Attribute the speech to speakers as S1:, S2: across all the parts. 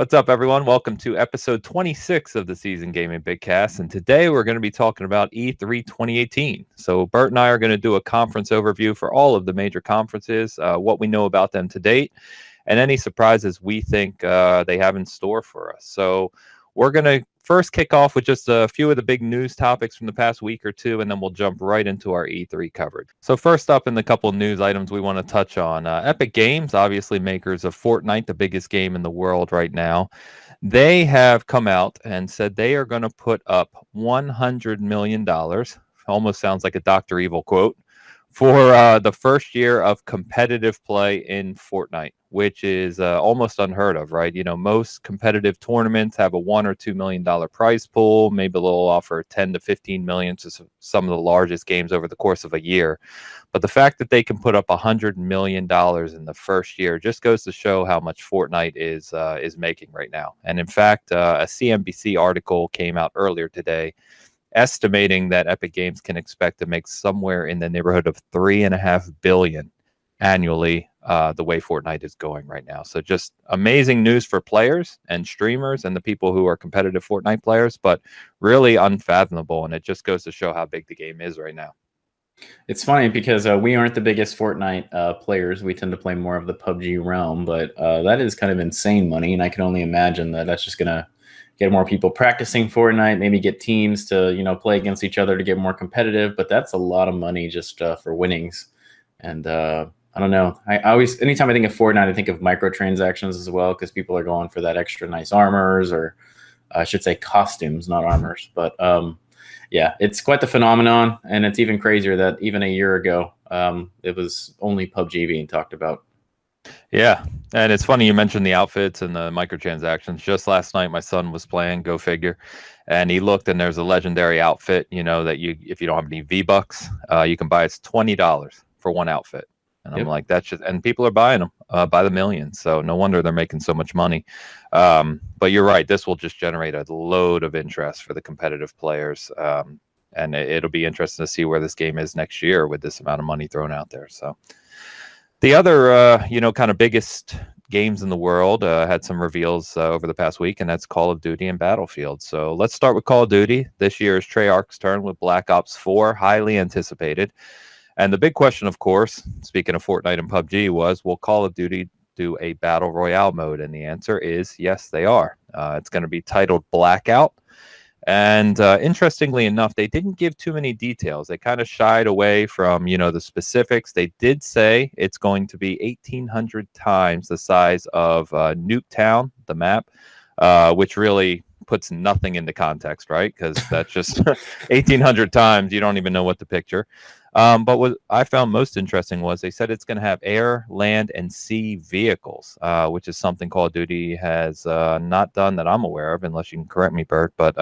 S1: What's up, everyone? Welcome to episode 26 of the Season Gaming Bitcast. And today we're going to be talking about E3 2018. So, Bert and I are going to do a conference overview for all of the major conferences, what we know about them to date, and any surprises we think they have in store for us. So, we're going to first kick off with just a few of the big news topics from the past week or two, and then we'll jump right into our E3 coverage. So first up in the couple news items we want to touch on, Epic Games, obviously makers of Fortnite, the biggest game in the world right now, they have come out and said they are going to put up $100 million, almost sounds like a Dr. Evil quote, for the first year of competitive play in Fortnite, which is almost unheard of, right? You know, most competitive tournaments have a $1 or $2 million prize pool. Maybe they'll offer 10 to 15 million to some of the largest games over the course of a year. But the fact that they can put up $100 million in the first year just goes to show how much Fortnite is making right now. And in fact, a CNBC article came out earlier today estimating that Epic Games can expect to make somewhere in the neighborhood of $3.5 billion annually, the way Fortnite is going right now. So just amazing news for players and streamers and the people who are competitive Fortnite players, but really unfathomable. And it just goes to show how big the game is right now.
S2: It's funny because we aren't the biggest Fortnite players. We tend to play more of the PUBG realm, but that is kind of insane money. And I can only imagine that that's just going to get more people practicing Fortnite, maybe get teams to, play against each other to get more competitive. But that's a lot of money just for winnings. And I don't know. I always, anytime I think of Fortnite, I think of microtransactions as well, because people are going for that extra nice armors, or I should say costumes, not armors. But yeah, it's quite the phenomenon. And it's even crazier that even a year ago, it was only PUBG being talked about.
S1: Yeah, and it's funny you mentioned the outfits and the microtransactions. Just last night, my son was playing, go figure, and he looked and there's a legendary outfit, that if you don't have any V-Bucks, you can buy. It's $20 for one outfit. And I'm like, that's just, and people are buying them by the millions. So no wonder they're making so much money. But you're right. This will just generate a load of interest for the competitive players. And it'll be interesting to see where this game is next year with this amount of money thrown out there. So the other, kind of biggest games in the world had some reveals over the past week, and that's Call of Duty and Battlefield. So let's start with Call of Duty. This year is Treyarch's turn with Black Ops 4, highly anticipated. And the big question, of course, speaking of Fortnite and PUBG, was, will Call of Duty do a Battle Royale mode? And the answer is yes, they are. It's going to be titled Blackout. And interestingly enough, they didn't give too many details. They kind of shied away from, the specifics. They did say it's going to be 1,800 times the size of Nuketown, the map, which really puts nothing into context, right? Because that's just 1,800 times. You don't even know what to picture. But what I found most interesting was they said it's going to have air, land, and sea vehicles, which is something Call of Duty has not done that I'm aware of, unless you can correct me, Bert. But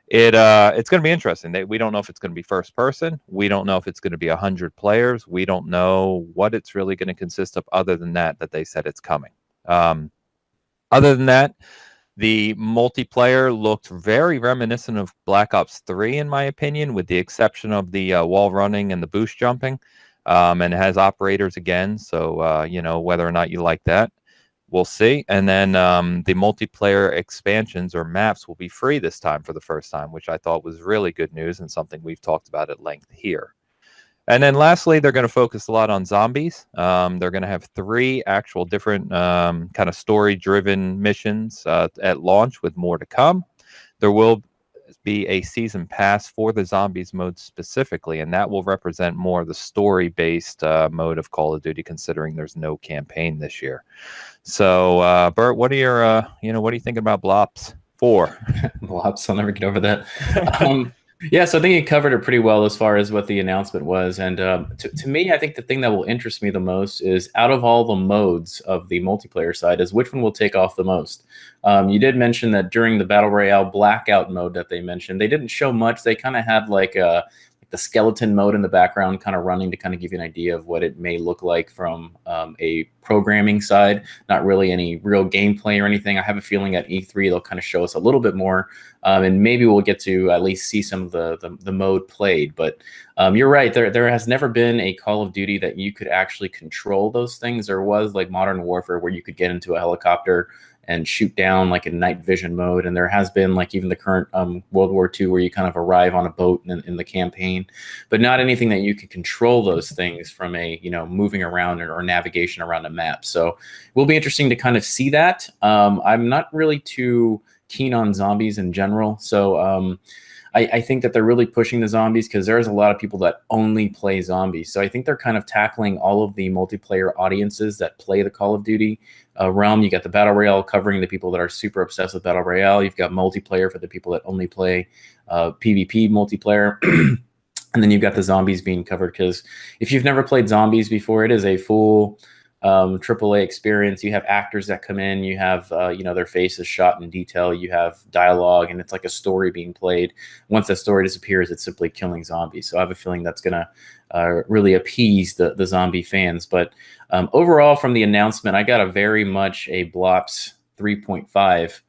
S1: it's going to be interesting. We don't know if it's going to be first person. We don't know if it's going to be 100 players. We don't know what it's really going to consist of other than that they said it's coming. Other than that, the multiplayer looked very reminiscent of Black Ops 3, in my opinion, with the exception of the wall running and the boost jumping. And it has operators again, so, whether or not you like that, we'll see. And then the multiplayer expansions or maps will be free this time for the first time, which I thought was really good news and something we've talked about at length here. And then lastly, they're going to focus a lot on zombies. They're going to have 3 actual different kind of story-driven missions at launch, with more to come. There will be a season pass for the zombies mode specifically, and that will represent more of the story-based mode of Call of Duty, considering there's no campaign this year. So, Bert, what are your, what are you thinking about Blops 4?
S2: Blops, I'll never get over that. Yeah, so I think you covered it pretty well as far as what the announcement was. And to me, I think the thing that will interest me the most is, out of all the modes of the multiplayer side, is which one will take off the most. You did mention that during the Battle Royale Blackout mode that they mentioned, they didn't show much. They kind of had like the skeleton mode in the background kind of running to kind of give you an idea of what it may look like from a programming side. Not really any real gameplay or anything. I have a feeling at E3 they'll kind of show us a little bit more, and maybe we'll get to at least see some of the mode played. But you're right, there has never been a Call of Duty that you could actually control those things. There was like Modern Warfare where you could get into a helicopter and shoot down like in night vision mode. And there has been like even the current World War II where you kind of arrive on a boat in the campaign, but not anything that you can control those things from a, you know, moving around or navigation around a map. So it will be interesting to kind of see that. I'm not really too keen on zombies in general. So I think that they're really pushing the zombies because there's a lot of people that only play zombies. So I think they're kind of tackling all of the multiplayer audiences that play the Call of Duty realm. You got the Battle Royale covering the people that are super obsessed with Battle Royale. You've got multiplayer for the people that only play PvP multiplayer. And then you've got the zombies being covered because if you've never played zombies before, it is a full AAA experience. You have actors that come in, you have you know, their faces shot in detail, you have dialogue, and it's like a story being played. Once that story disappears, it's simply killing zombies. So I have a feeling that's gonna really appease the zombie fans. But overall, from the announcement, I got a very much a Blops 3.5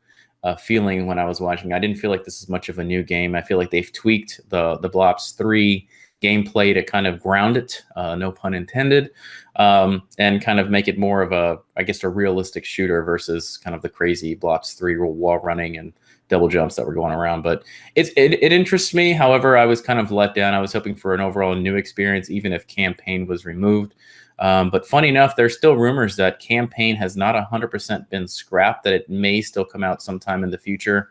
S2: feeling when I was watching. I didn't feel like this is much of a new game. I feel like they've tweaked the Blops 3 gameplay to kind of ground it, no pun intended, and kind of make it more of a, I guess, a realistic shooter versus kind of the crazy Blops 3 wall running and double jumps that were going around. But it interests me. However, I was kind of let down. I was hoping for an overall new experience, even if campaign was removed. But funny enough, there's still rumors that campaign has not 100% been scrapped, that it may still come out sometime in the future.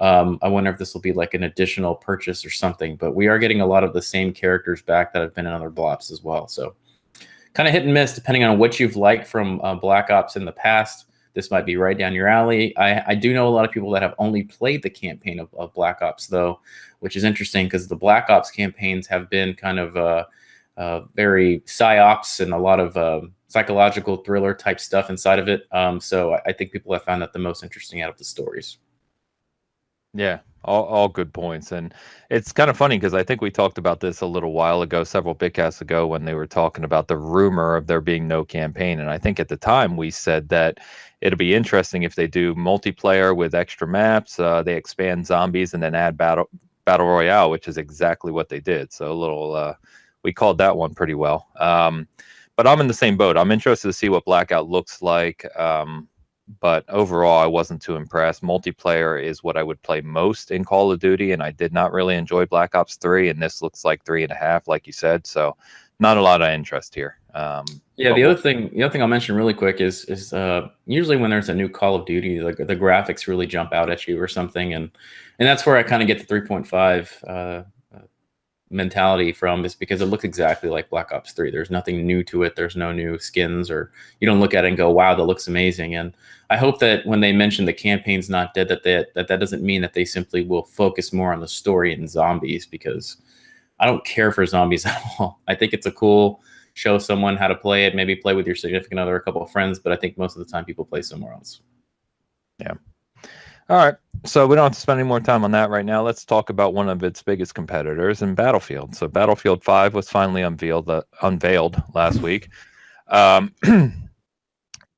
S2: I wonder if this will be like an additional purchase or something, but we are getting a lot of the same characters back that have been in other Blops as well. So kind of hit and miss depending on what you've liked from Black Ops in the past. This might be right down your alley. I do know a lot of people that have only played the campaign of Black Ops, though, which is interesting because the Black Ops campaigns have been kind of very psyops and a lot of psychological thriller type stuff inside of it. So I think people have found that the most interesting out of the stories.
S1: Yeah, all good points. And it's kind of funny because I think we talked about this a little while ago, several Bitcasts ago, when they were talking about the rumor of there being no campaign. And I think at the time we said that it'll be interesting if they do multiplayer with extra maps, they expand zombies and then add battle royale, which is exactly what they did. So a little, we called that one pretty well. But I'm in the same boat. I'm interested to see what Blackout looks like. But overall, I wasn't too impressed. Multiplayer is what I would play most in Call of Duty, and I did not really enjoy Black Ops 3, and this looks like 3.5, like you said. So not a lot of interest here.
S2: Yeah, the other thing I'll mention really quick is usually when there's a new Call of Duty, like the graphics really jump out at you or something, and that's where I kind of get the 3.5 mentality from, is because it looks exactly like Black Ops 3. There's nothing new to it. There's no new skins, or you don't look at it and go, wow, that looks amazing. And I hope that when they mention the campaign's not dead, that doesn't mean that they simply will focus more on the story and zombies, because I don't care for zombies at all. I think it's a cool, show someone how to play it, maybe play with your significant other, a couple of friends, but I think most of the time people play somewhere else.
S1: Yeah. All right. So we don't have to spend any more time on that right now. Let's talk about one of its biggest competitors in Battlefield. So Battlefield 5 was finally unveiled last week.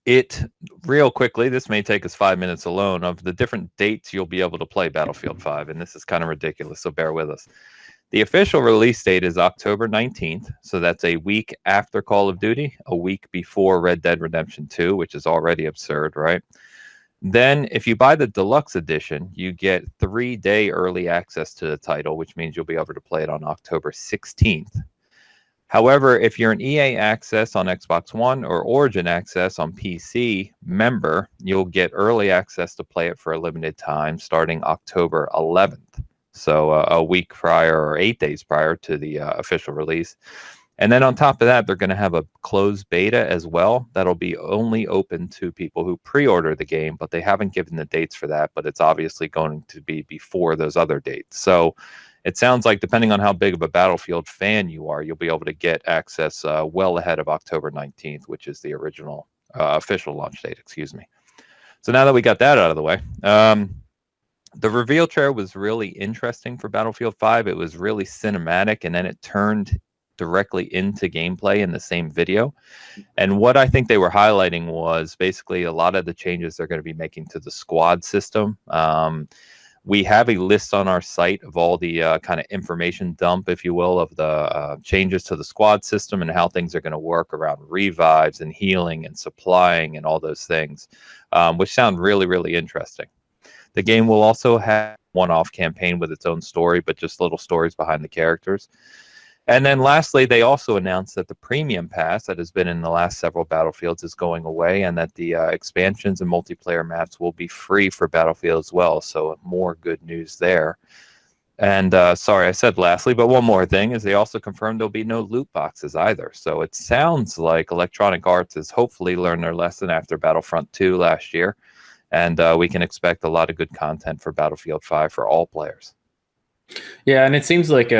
S1: It, real quickly, this may take us 5 minutes alone, of the different dates you'll be able to play Battlefield 5, and this is kind of ridiculous, so bear with us. The official release date is October 19th, so that's a week after Call of Duty, a week before Red Dead Redemption 2, which is already absurd, right? Then, if you buy the deluxe edition, you get 3-day early access to the title, which means you'll be able to play it on October 16th. However, if you're an EA Access on Xbox One or Origin Access on PC member, you'll get early access to play it for a limited time starting October 11th. So a week prior, or 8 days prior to the official release. And then on top of that, they're going to have a closed beta as well. That'll be only open to people who pre-order the game, but they haven't given the dates for that. But it's obviously going to be before those other dates. So it sounds like, depending on how big of a Battlefield fan you are, you'll be able to get access well ahead of October 19th, which is the original official launch date, excuse me. So now that we got that out of the way, the reveal trailer was really interesting for Battlefield 5. It was really cinematic, and then it turned directly into gameplay in the same video. And what I think they were highlighting was basically a lot of the changes they're going to be making to the squad system. We have a list on our site of all the kind of information dump, if you will, of the changes to the squad system and how things are going to work around revives and healing and supplying and all those things, which sound really, really interesting. The game will also have one-off campaign with its own story, but just little stories behind the characters. And then lastly, they also announced that the premium pass that has been in the last several Battlefields is going away, and that the expansions and multiplayer maps will be free for Battlefield as well. So more good news there. And sorry, I said lastly, but one more thing is they also confirmed there'll be no loot boxes either. So it sounds like Electronic Arts has hopefully learned their lesson after Battlefront 2 last year, and we can expect a lot of good content for Battlefield 5 for all players.
S2: Yeah, and it seems like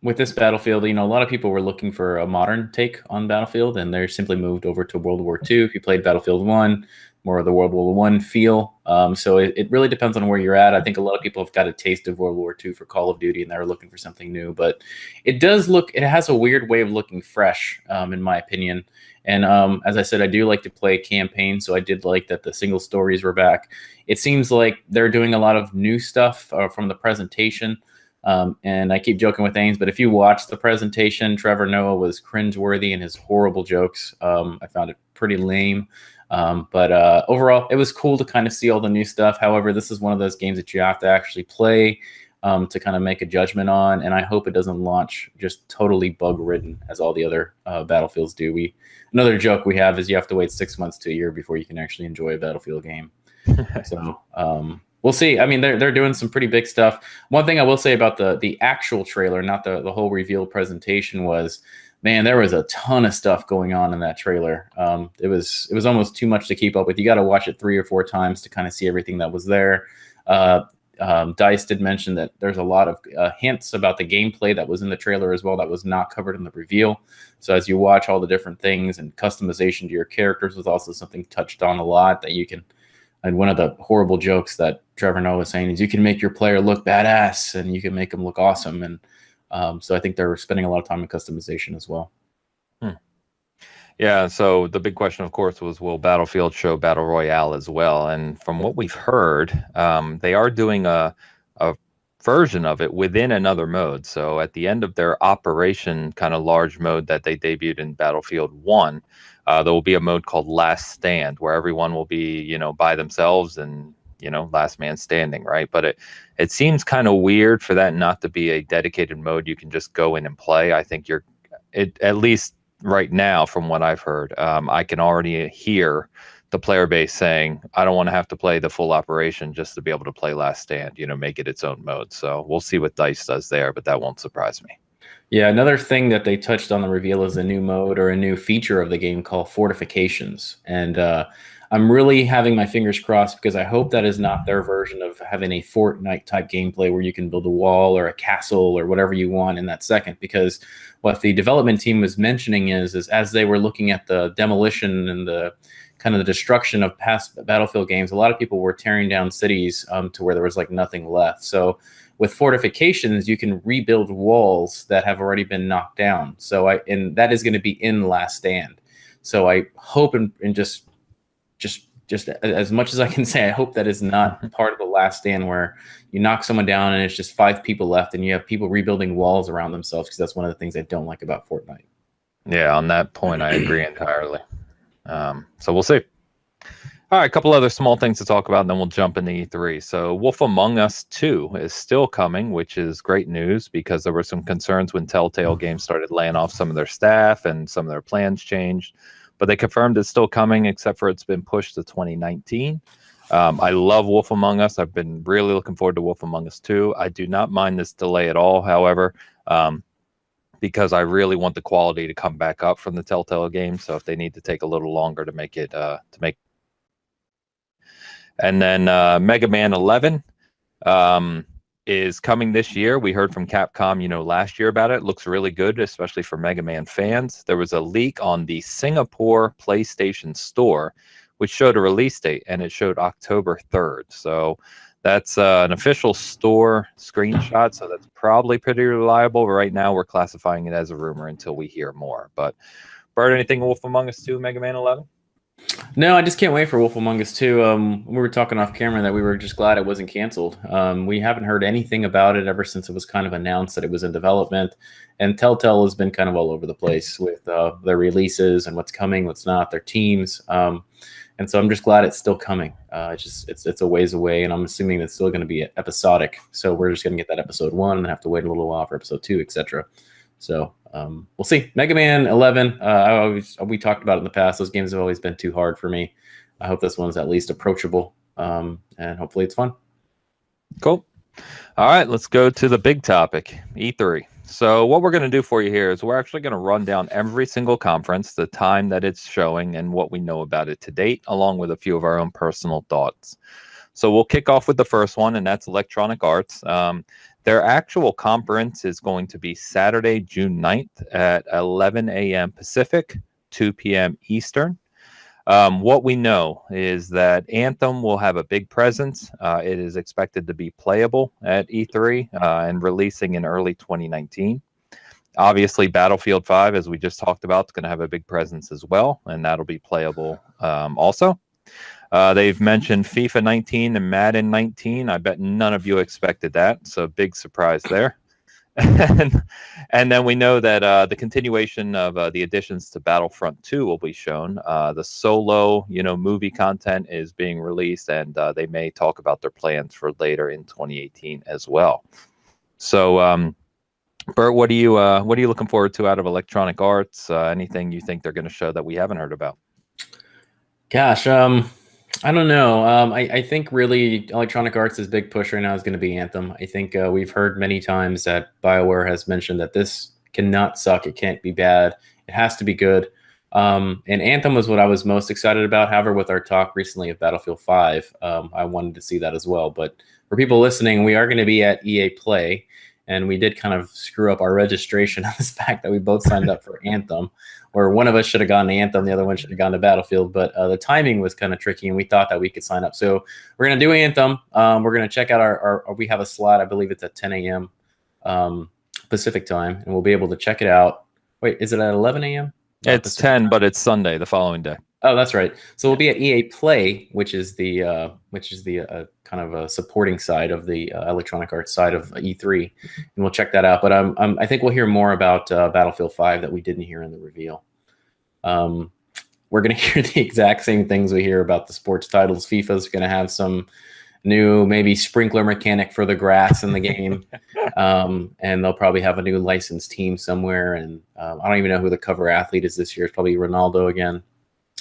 S2: with this Battlefield, a lot of people were looking for a modern take on Battlefield, and they're simply moved over to World War II. If you played Battlefield 1, more of the World War I feel. So it really depends on where you're at. I think a lot of people have got a taste of World War II for Call of Duty, and they're looking for something new. But it has a weird way of looking fresh, in my opinion. And as I said, I do like to play campaign, so I did like that the single stories were back. It seems like they're doing a lot of new stuff from the presentation. And I keep joking with Ames, but if you watch the presentation, Trevor Noah was cringeworthy in his horrible jokes. I found it pretty lame. But overall, it was cool to kind of see all the new stuff. However, this is one of those games that you have to actually play to kind of make a judgment on. And I hope it doesn't launch just totally bug-ridden as all the other Battlefields do. Another joke we have is you have to wait 6 months to a year before you can actually enjoy a Battlefield game. So we'll see. I mean, they're doing some pretty big stuff. One thing I will say about the actual trailer, not the whole reveal presentation, was, man, there was a ton of stuff going on in that trailer. It was almost too much to keep up with. You got to watch it 3 or 4 times to kind of see everything that was there. Dice did mention that there's a lot of hints about the gameplay that was in the trailer as well that was not covered in the reveal. So as you watch all the different things, and customization to your characters was also something touched on a lot that you can. And one of the horrible jokes that Trevor Noah was saying is you can make your player look badass and you can make them look awesome. And so I think they're spending a lot of time in customization as well.
S1: Yeah, so the big question, of course, was, will Battlefield show Battle Royale as well? And from what we've heard, they are doing a version of it within another mode. So at the end of their Operation kind of large mode that they debuted in Battlefield 1, there will be a mode called Last Stand, where everyone will be, by themselves and, last man standing, right? But it seems kind of weird for that not to be a dedicated mode you can just go in and play. I think at least right now, from what I've heard, I can already hear the player base saying, I don't want to have to play the full Operation just to be able to play Last Stand, make it its own mode. So we'll see what DICE does there, but that won't surprise me.
S2: Yeah, another thing that they touched on the reveal is a new mode or a new feature of the game called Fortifications. And I'm really having my fingers crossed, because I hope that is not their version of having a Fortnite type gameplay where you can build a wall or a castle or whatever you want in that second. Because what the development team was mentioning is as they were looking at the demolition and the kind of the destruction of past Battlefield games, a lot of people were tearing down cities to where there was like nothing left. So with Fortifications, you can rebuild walls that have already been knocked down. And that is going to be in Last Stand. So I hope and just as much as I can say, I hope that is not part of the Last Stand where you knock someone down and it's just 5 people left and you have people rebuilding walls around themselves, because that's one of the things I don't like about Fortnite.
S1: Yeah, on that point, I agree entirely. So we'll see. All right, a couple other small things to talk about, and then we'll jump into E3. So Wolf Among Us 2 is still coming, which is great news, because there were some concerns when Telltale Games started laying off some of their staff and some of their plans changed. But they confirmed it's still coming, except for it's been pushed to 2019. I love Wolf Among Us. I've been really looking forward to Wolf Among Us 2. I do not mind this delay at all, however, because I really want the quality to come back up from the Telltale games. So if they need to take a little longer to make it, and then Mega Man 11 is coming this year. We heard from Capcom, last year about it. It looks really good, especially for Mega Man fans. There was a leak on the Singapore PlayStation Store, which showed a release date, and it showed October 3rd. So that's an official store screenshot, so that's probably pretty reliable. But right now, we're classifying it as a rumor until we hear more. But, Bert, anything Wolf Among Us 2, Mega Man 11?
S2: No, I just can't wait for Wolf Among Us 2. We were talking off camera that we were just glad it wasn't canceled. We haven't heard anything about it ever since it was kind of announced that it was in development. And Telltale has been kind of all over the place with their releases and what's coming, what's not, their teams. And so I'm just glad it's still coming. It's a ways away, and I'm assuming it's still going to be episodic. So we're just going to get that episode 1 and have to wait a little while for episode 2, etc. So we'll see. Mega Man 11. We talked about it in the past. Those games have always been too hard for me. I hope this one's at least approachable, and hopefully it's fun.
S1: Cool. All right, let's go to the big topic, E3. So what we're going to do for you here is we're actually going to run down every single conference, the time that it's showing, and what we know about it to date, along with a few of our own personal thoughts. So we'll kick off with the first one, and that's Electronic Arts. Their actual conference is going to be Saturday, June 9th at 11 a.m. Pacific, 2 p.m. Eastern. What we know is that Anthem will have a big presence. It is expected to be playable at E3 and releasing in early 2019. Obviously, Battlefield 5, as we just talked about, is going to have a big presence as well, and that'll be playable also. They've mentioned FIFA 19 and Madden 19. I bet none of you expected that, so big surprise there. And then we know that the continuation of the additions to Battlefront 2 will be shown. The solo, movie content is being released, and they may talk about their plans for later in 2018 as well. So, Bert, what are you looking forward to out of Electronic Arts? Anything you think they're going to show that we haven't heard about?
S2: Gosh, I don't know. I think really Electronic Arts' big push right now is going to be Anthem. I think we've heard many times that BioWare has mentioned that this cannot suck. It can't be bad. It has to be good. And Anthem was what I was most excited about. However, with our talk recently of Battlefield 5, I wanted to see that as well. But for people listening, we are going to be at EA Play. And we did kind of screw up our registration on this fact that we both signed up for Anthem, where one of us should have gone to Anthem, the other one should have gone to Battlefield. But the timing was kind of tricky, and we thought that we could sign up. So we're going to do Anthem. We're going to check out we have a slot. I believe it's at 10 a.m. Pacific time, and we'll be able to check it out. Wait, is it at 11 a.m.?
S1: It's Pacific 10, time. But it's Sunday, the following day.
S2: Oh, that's right. So we'll be at EA Play, which is the kind of a supporting side of the Electronic Arts side of E3, and we'll check that out. But I think we'll hear more about Battlefield 5 that we didn't hear in the reveal. We're going to hear the exact same things we hear about the sports titles. FIFA's going to have some new maybe sprinkler mechanic for the grass in the game, and they'll probably have a new licensed team somewhere. And I don't even know who the cover athlete is this year. It's probably Ronaldo again.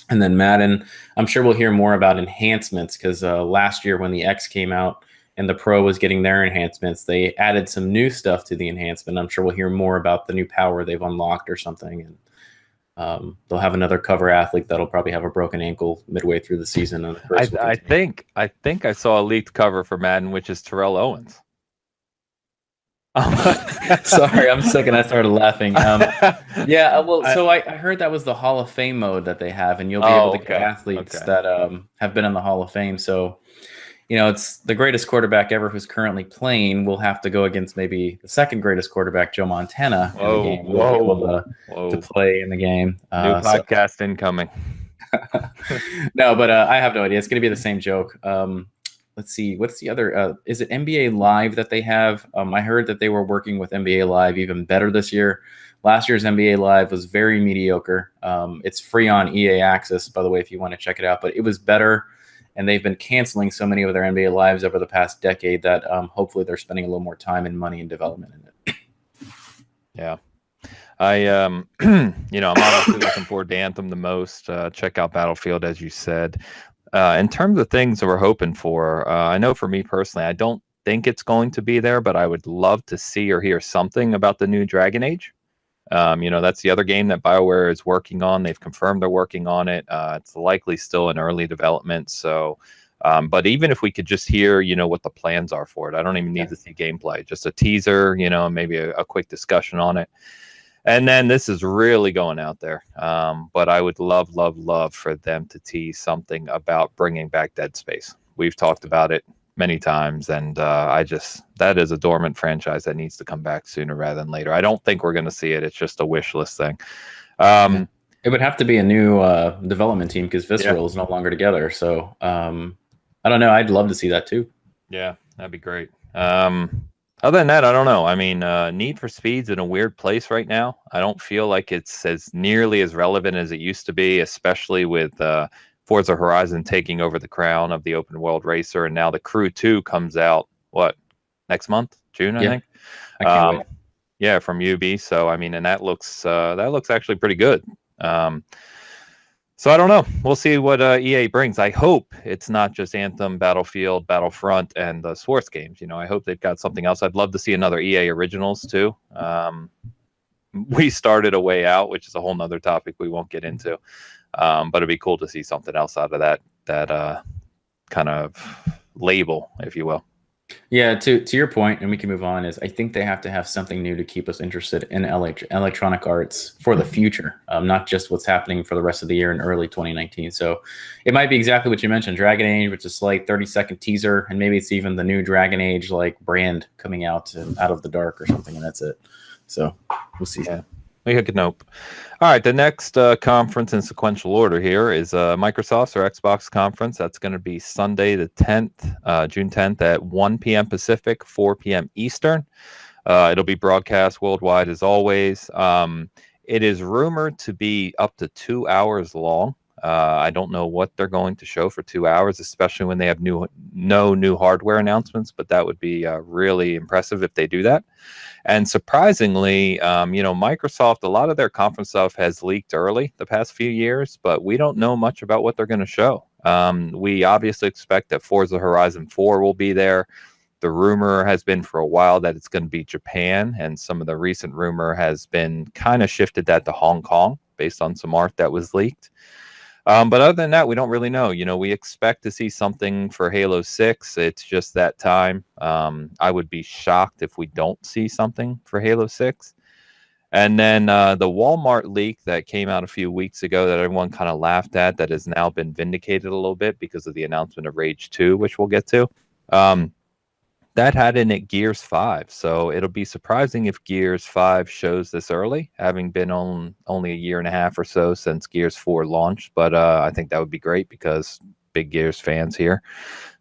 S2: And then Madden, I'm sure we'll hear more about enhancements because last year when the X came out and the Pro was getting their enhancements, they added some new stuff to the enhancement. I'm sure we'll hear more about the new power they've unlocked or something. And they'll have another cover athlete that'll probably have a broken ankle midway through the season. And
S1: I think I saw a leaked cover for Madden, which is Terrell Owens.
S2: Sorry, I'm sick and I started laughing. So I heard that was the Hall of Fame mode that they have, and you'll be able to get athletes that have been in the Hall of Fame. So, it's the greatest quarterback ever who's currently playing will have to go against maybe the second greatest quarterback, Joe Montana, in the game. We'll be able to play in the game.
S1: New podcast incoming.
S2: No, but I have no idea. It's going to be the same joke. Let's see. What's the other? Is it NBA Live that they have? I heard that they were working with NBA Live even better this year. Last year's NBA Live was very mediocre. It's free on EA Access, by the way, if you want to check it out. But it was better, and they've been canceling so many of their NBA Lives over the past decade that hopefully they're spending a little more time and money and development in it.
S1: Yeah. I'm obviously looking forward to Anthem the most. Check out Battlefield, as you said. In terms of things that we're hoping for, I know for me personally, I don't think it's going to be there, but I would love to see or hear something about the new Dragon Age. That's the other game that BioWare is working on. They've confirmed they're working on it. It's likely still in early development. So, but even if we could just hear, what the plans are for it, I don't even need to see gameplay, just a teaser, maybe a quick discussion on it. And then this is really going out there. But I would love for them to tease something about bringing back Dead Space. We've talked about it many times, and that is a dormant franchise that needs to come back sooner rather than later. I don't think we're going to see it. It's just a wish list thing.
S2: It would have to be a new development team because
S1: Yeah.
S2: Visceral is no longer together. So I don't know. I'd love to see that too.
S1: Yeah, that'd be great. Other than that, I don't know. I mean, Need for Speed's in a weird place right now. I don't feel like it's as nearly as relevant as it used to be, especially with Forza Horizon taking over the crown of the open world racer, and now the Crew 2 comes out what next month, June, I
S2: Yeah,
S1: think.
S2: I can't
S1: Um,
S2: wait.
S1: yeah, from Ubi. So I mean, and that looks actually pretty good. So I don't know. We'll see what EA brings. I hope it's not just Anthem, Battlefield, Battlefront, and the sports games. You know, I hope they've got something else. I'd love to see another EA Originals too. We started a way out, which is a whole nother topic we won't get into. But it'd be cool to see something else out of that kind of label, if you will.
S2: Yeah, to your point, and we can move on. Is I think they have to have something new to keep us interested in electronic arts for the future, not just what's happening for the rest of the year in early 2019. So it might be exactly what you mentioned, Dragon Age, which is like 30-second teaser, and maybe it's even the new Dragon Age like brand coming out and out of the dark or something, and that's it. So we'll see.
S1: Yeah, we could nope. All right, the next conference in sequential order here is Microsoft's or Xbox conference. That's going to be Sunday the 10th, June 10th at 1 p.m. Pacific, 4 p.m. Eastern. It'll be broadcast worldwide as always. It is rumored to be up to 2 hours long. I don't know what they're going to show for 2 hours, especially when they have no new hardware announcements, but that would be really impressive if they do that. And surprisingly, Microsoft, a lot of their conference stuff has leaked early the past few years, but we don't know much about what they're going to show. We obviously expect that Forza Horizon 4 will be there. The rumor has been for a while that it's going to be Japan, and some of the recent rumor has been kind of shifted that to Hong Kong based on some art that was leaked. But other than that, we don't really know. You know, we expect to see something for Halo 6. It's just that time. I would be shocked if we don't see something for Halo 6. And then the Walmart leak that came out a few weeks ago that everyone kind of laughed at, that has now been vindicated a little bit because of the announcement of Rage 2, which we'll get to. That had in it Gears 5. So it'll be surprising if Gears 5 shows this early, having been on only a year and a half or so since Gears 4 launched. But I think that would be great because big Gears fans here.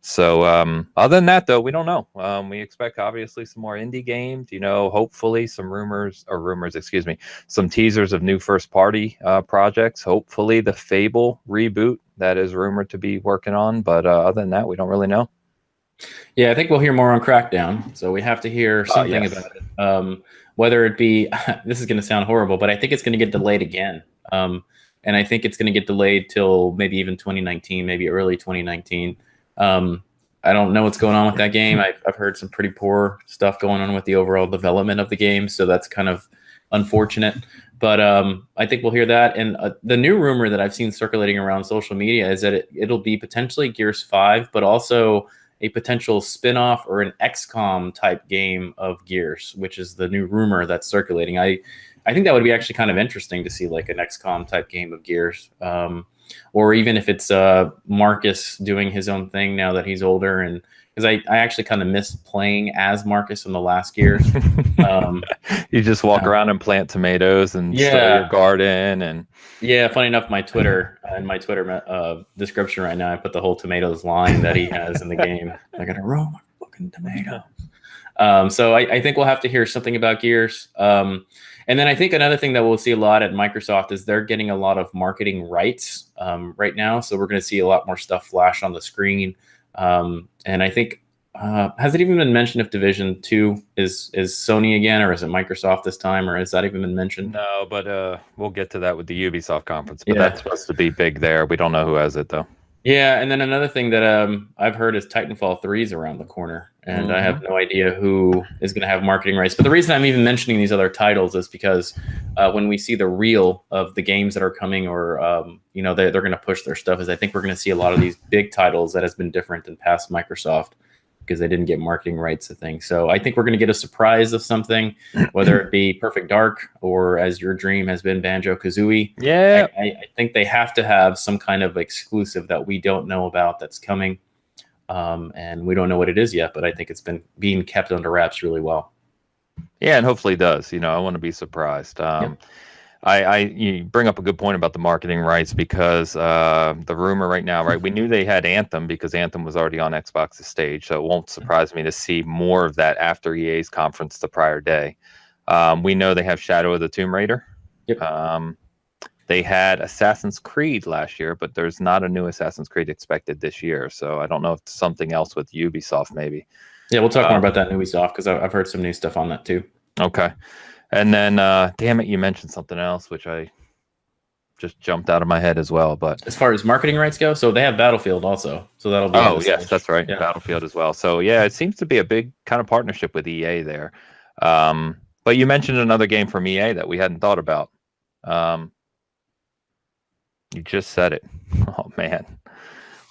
S1: So other than that, though, we don't know. We expect obviously some more indie games, hopefully some excuse me, some teasers of new first party projects. Hopefully the Fable reboot that is rumored to be working on. But other than that, we don't really know.
S2: Yeah, I think we'll hear more on Crackdown. So we have to hear something
S1: Yes.
S2: about it. Whether it be, this is going to sound horrible, but I think it's going to get delayed again. And I think it's going to get delayed till maybe even 2019, maybe early 2019. I don't know what's going on with that game. I've heard some pretty poor stuff going on with the overall development of the game. So that's kind of unfortunate. But I think we'll hear that. And the new rumor that I've seen circulating around social media is that it'll be potentially Gears 5, but also a potential spin-off or an XCOM type game of Gears, which is the new rumor that's circulating. I think that would be actually kind of interesting to see like an XCOM type game of Gears. Or even if it's Marcus doing his own thing now that he's older, and because I actually kind of miss playing as Marcus in the last Gears.
S1: You just walk around and plant tomatoes and sow your garden and
S2: yeah. Funny enough, my Twitter in my Twitter description right now, I put the whole tomatoes line that he has in the game. I got to roll my fucking tomatoes. So I think we'll have to hear something about Gears. And then I think another thing that we'll see a lot at Microsoft is they're getting a lot of marketing rights right now. So we're going to see a lot more stuff flash on the screen. And I think, has it even been mentioned if Division 2 is Sony again, or is it Microsoft this time, or has that even been mentioned?
S1: No, but we'll get to that with the Ubisoft conference. But that's supposed to be big there. We don't know who has it, though.
S2: Yeah, and then another thing that I've heard is Titanfall 3 is around the corner, and I have no idea who is going to have marketing rights. But the reason I'm even mentioning these other titles is because when we see the reel of the games that are coming, or they're going to push their stuff, is I think we're going to see a lot of these big titles that has been different than past Microsoft because they didn't get marketing rights to things. So I think we're going to get a surprise of something, whether it be Perfect Dark or, as your dream has been, Banjo-Kazooie.
S1: Yeah.
S2: I think they have to have some kind of exclusive that we don't know about that's coming. And we don't know what it is yet, but I think it's been being kept under wraps really well.
S1: Yeah, and hopefully it does. I want to be surprised. You bring up a good point about the marketing rights because the rumor right now, right? We knew they had Anthem because Anthem was already on Xbox's stage, so it won't surprise me to see more of that after EA's conference the prior day. We know they have Shadow of the Tomb Raider.
S2: Yep.
S1: They had Assassin's Creed last year, but there's not a new Assassin's Creed expected this year, so I don't know if it's something else with Ubisoft maybe.
S2: Yeah, we'll talk more about that in Ubisoft because I've heard some new stuff on that too.
S1: Okay. And then, damn it, you mentioned something else, which I just jumped out of my head as well. But
S2: as far as marketing rights go, so they have Battlefield also, so that'll be.
S1: Oh yes, that's right, yeah. Battlefield as well. So yeah, it seems to be a big kind of partnership with EA there. But you mentioned another game from EA that we hadn't thought about. You just said it. Oh man.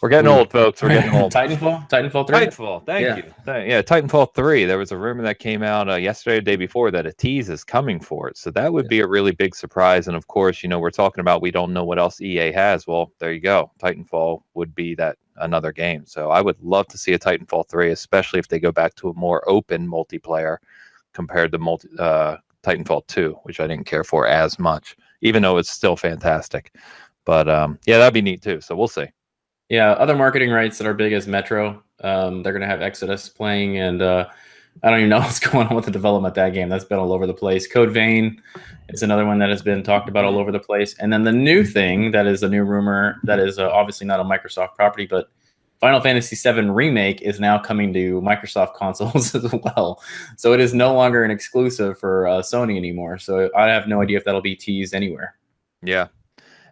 S1: We're getting old, folks. We're getting old.
S2: Titanfall 3?
S1: Titanfall, thank you. Yeah, Titanfall 3. There was a rumor that came out yesterday or the day before that a tease is coming for it. So that would be a really big surprise. And of course, we're talking about we don't know what else EA has. Well, there you go. Titanfall would be that another game. So I would love to see a Titanfall 3, especially if they go back to a more open multiplayer compared to Titanfall 2, which I didn't care for as much, even though it's still fantastic. But yeah, that'd be neat too. So we'll see.
S2: Yeah, other marketing rights that are big as Metro. They're going to have Exodus playing, and I don't even know what's going on with the development of that game. That's been all over the place. Code Vein is another one that has been talked about all over the place. And then the new thing that is a new rumor that is obviously not a Microsoft property, but Final Fantasy VII Remake is now coming to Microsoft consoles as well. So it is no longer an exclusive for Sony anymore. So I have no idea if that'll be teased anywhere.
S1: Yeah.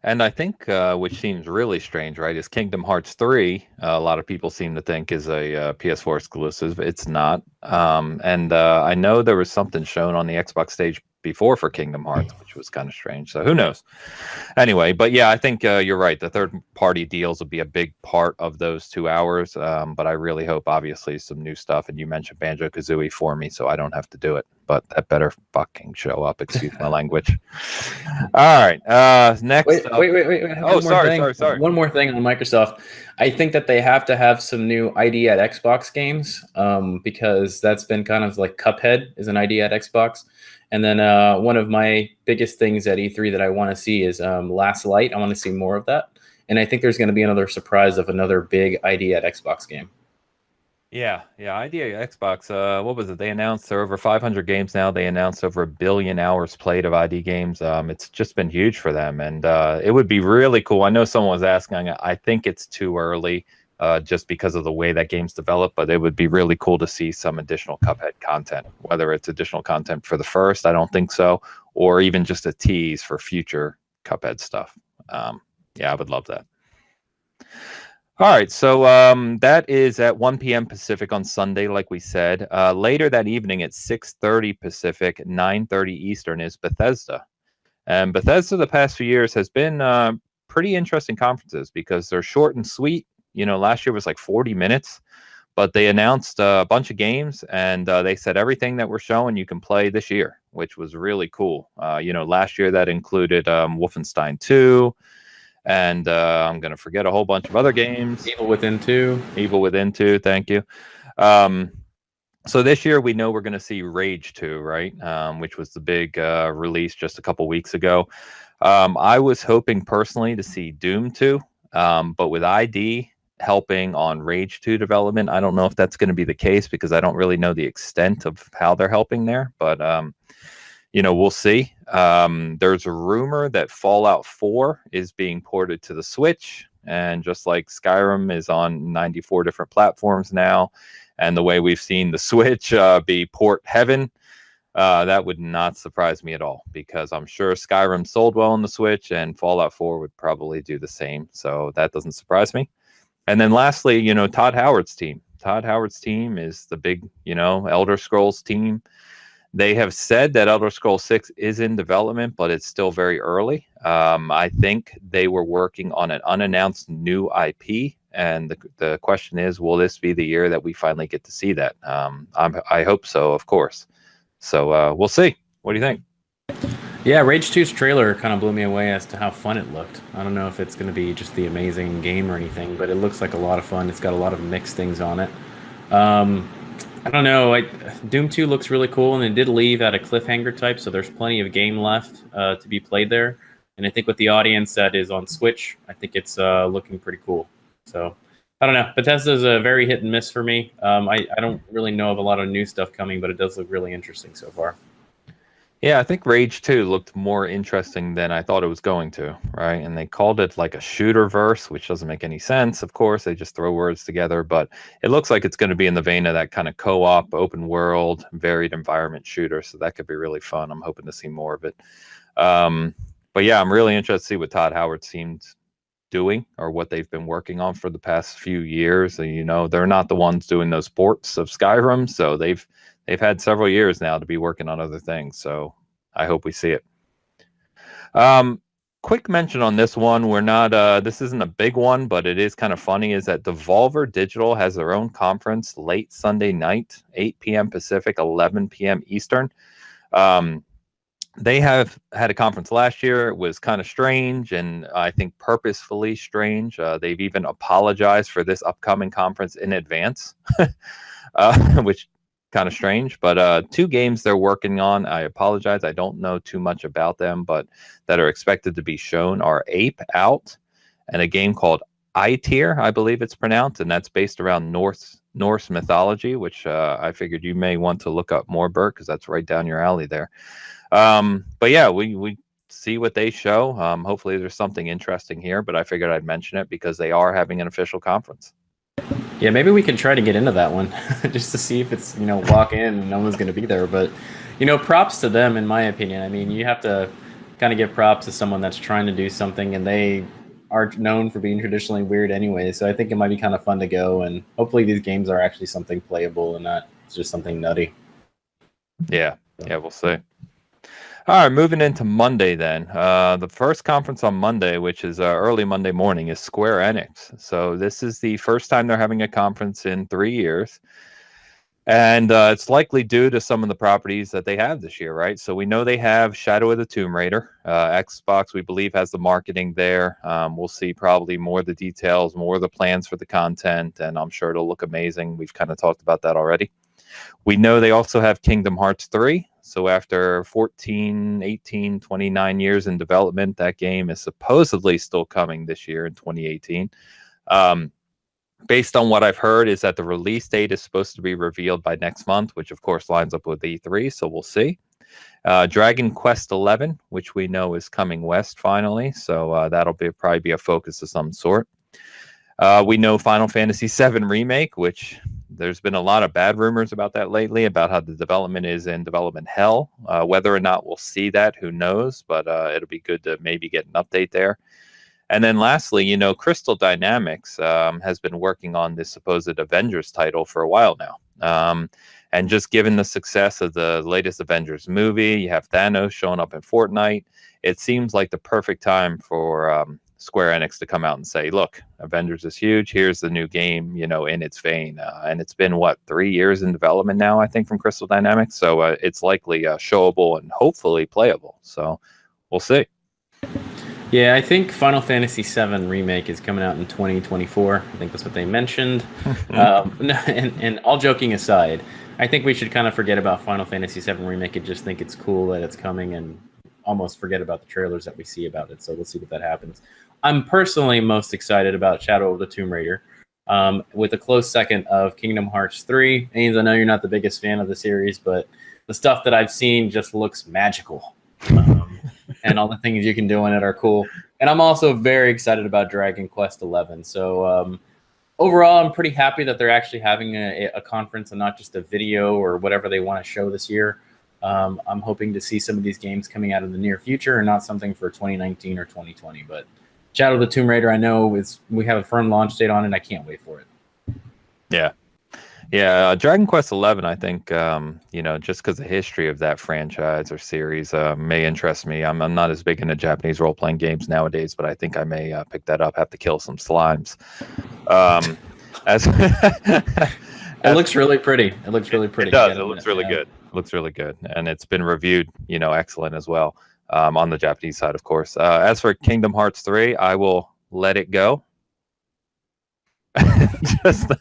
S1: And I think, which seems really strange, right, is Kingdom Hearts 3. A lot of people seem to think is a PS4 exclusive. It's not. And I know there was something shown on the Xbox stage before for Kingdom Hearts, which was kind of strange. So who knows? Anyway, but yeah, I think you're right. The third-party deals will be a big part of those 2 hours. But I really hope, obviously, some new stuff. And you mentioned Banjo-Kazooie for me, so I don't have to do it. But that better fucking show up. Excuse my language. All right. Next.
S2: Wait.
S1: Oh, sorry.
S2: One more thing on Microsoft. I think that they have to have some new ID at Xbox games because that's been kind of like Cuphead is an ID at Xbox. And then one of my biggest things at E3 that I want to see is Last Light. I want to see more of that. And I think there's going to be another surprise of another big ID at Xbox game.
S1: Yeah, ID at Xbox. What was it? They announced they're over 500 games now. They announced over 1 billion hours played of ID games. It's just been huge for them. And it would be really cool. I know someone was asking. I think it's too early just because of the way that game's developed, but it would be really cool to see some additional Cuphead content, whether it's additional content for the first, I don't think so, or even just a tease for future Cuphead stuff. Yeah, I would love that. All right, so that is at 1 p.m. Pacific on Sunday, like we said. Later that evening at 6:30 Pacific, 9:30 Eastern is Bethesda. And Bethesda the past few years has been pretty interesting conferences because they're short and sweet. Last year was like 40 minutes, but they announced a bunch of games and they said everything that we're showing you can play this year, which was really cool. Last year that included Wolfenstein 2, and I'm going to forget a whole bunch of other games.
S2: Evil Within 2,
S1: thank you. So this year we know we're going to see Rage 2, right? Which was the big release just a couple weeks ago. I was hoping personally to see Doom 2, but with ID helping on Rage 2 development, I don't know if that's going to be the case because I don't really know the extent of how they're helping there, but we'll see. There's a rumor that Fallout 4 is being ported to the Switch, and just like Skyrim is on 94 different platforms now, and the way we've seen the Switch be port heaven, that would not surprise me at all because I'm sure Skyrim sold well on the Switch and Fallout 4 would probably do the same. So that doesn't surprise me. And then lastly, Todd Howard's team. Todd Howard's team is the big, Elder Scrolls team. They have said that Elder Scrolls 6 is in development, but it's still very early. I think they were working on an unannounced new IP. And the question is, will this be the year that we finally get to see that? I hope so, of course. So we'll see. What do you think?
S2: Yeah, Rage 2's trailer kind of blew me away as to how fun it looked. I don't know if it's going to be just the amazing game or anything, but it looks like a lot of fun. It's got a lot of mixed things on it. I don't know. Doom 2 looks really cool, and it did leave at a cliffhanger type, so there's plenty of game left to be played there. And I think with the audience that is on Switch, I think it's looking pretty cool. So I don't know. Bethesda is a very hit and miss for me. I don't really know of a lot of new stuff coming, but it does look really interesting so far.
S1: Yeah, I think Rage 2 looked more interesting than I thought it was going to, right? And they called it like a shooter verse, which doesn't make any sense. Of course, they just throw words together, but it looks like it's going to be in the vein of that kind of co-op, open world, varied environment shooter. So that could be really fun. I'm hoping to see more of it. But yeah, I'm really interested to see what Todd Howard seems doing or what they've been working on for the past few years. And, you know, they're not the ones doing those ports of Skyrim, so they've had several years now to be working on other things. So I hope we see it. Quick mention on this one. We're not this isn't a big one, but it is kind of funny, is that Devolver Digital has their own conference late Sunday night, 8 p.m. Pacific, 11 p.m. Eastern. They have had a conference last year. It was kind of strange, and I think purposefully strange. They've even apologized for this upcoming conference in advance, which kind of strange. But 2 games they're working on, I apologize, I don't know too much about them, but that are expected to be shown are Ape Out and a game called I-Tier, I believe it's pronounced, and that's based around Norse mythology, which I figured you may want to look up more, Bert, because that's right down your alley there. But yeah, we see what they show. Hopefully there's something interesting here, but I figured I'd mention it because they are having an official conference.
S2: Yeah, maybe we can try to get into that one just to see if it's, walk in and no one's going to be there. But, props to them, in my opinion. I mean, you have to kind of give props to someone that's trying to do something, and they are known for being traditionally weird anyway. So I think it might be kind of fun to go, and hopefully these games are actually something playable and not just something nutty.
S1: Yeah, we'll see. All right, moving into Monday then. The first conference on Monday, which is early Monday morning, is Square Enix. So this is the first time they're having a conference in 3 years. And it's likely due to some of the properties that they have this year, right? So we know they have Shadow of the Tomb Raider. Xbox, we believe, has the marketing there. We'll see probably more of the details, more of the plans for the content, and I'm sure it'll look amazing. We've kind of talked about that already. We know they also have Kingdom Hearts 3. So after 14, 18, 29 years in development, that game is supposedly still coming this year in 2018. Based on what I've heard is that the release date is supposed to be revealed by next month, which of course lines up with E3, so we'll see. Dragon Quest 11, which we know is coming west finally, so that'll probably be a focus of some sort. We know Final Fantasy VII Remake, which there's been a lot of bad rumors about that lately, about how the development is in development hell. Whether or not we'll see that, who knows, but it'll be good to maybe get an update there. And then lastly, Crystal Dynamics has been working on this supposed Avengers title for a while now. And just given the success of the latest Avengers movie, you have Thanos showing up in Fortnite, it seems like the perfect time for Square Enix to come out and say, look, Avengers is huge. Here's the new game, in its vein. And it's been, 3 years in development now, I think, from Crystal Dynamics. So it's likely showable and hopefully playable. So we'll see.
S2: Yeah, I think Final Fantasy VII Remake is coming out in 2024. I think that's what they mentioned. And all joking aside, I think we should kind of forget about Final Fantasy VII Remake and just think it's cool that it's coming and almost forget about the trailers that we see about it. So we'll see what that happens. I'm personally most excited about Shadow of the Tomb Raider, with a close second of Kingdom Hearts 3. Ains, I know you're not the biggest fan of the series, but the stuff that I've seen just looks magical. And all the things you can do in it are cool. And I'm also very excited about Dragon Quest 11. So overall, I'm pretty happy that they're actually having a conference and not just a video or whatever they want to show this year. I'm hoping to see some of these games coming out in the near future and not something for 2019 or 2020. But Shadow of the Tomb Raider, I know we have a firm launch date on it. I can't wait for it.
S1: Yeah, Dragon Quest 11, I think, just because the history of that franchise or series may interest me. I'm not as big into Japanese role-playing games nowadays, but I think I may pick that up, have to kill some slimes.
S2: It looks really pretty. It looks really pretty.
S1: It does. It looks really good. It looks really good. And it's been reviewed, excellent as well, on the Japanese side, of course. As for Kingdom Hearts 3, I will let it go. Just all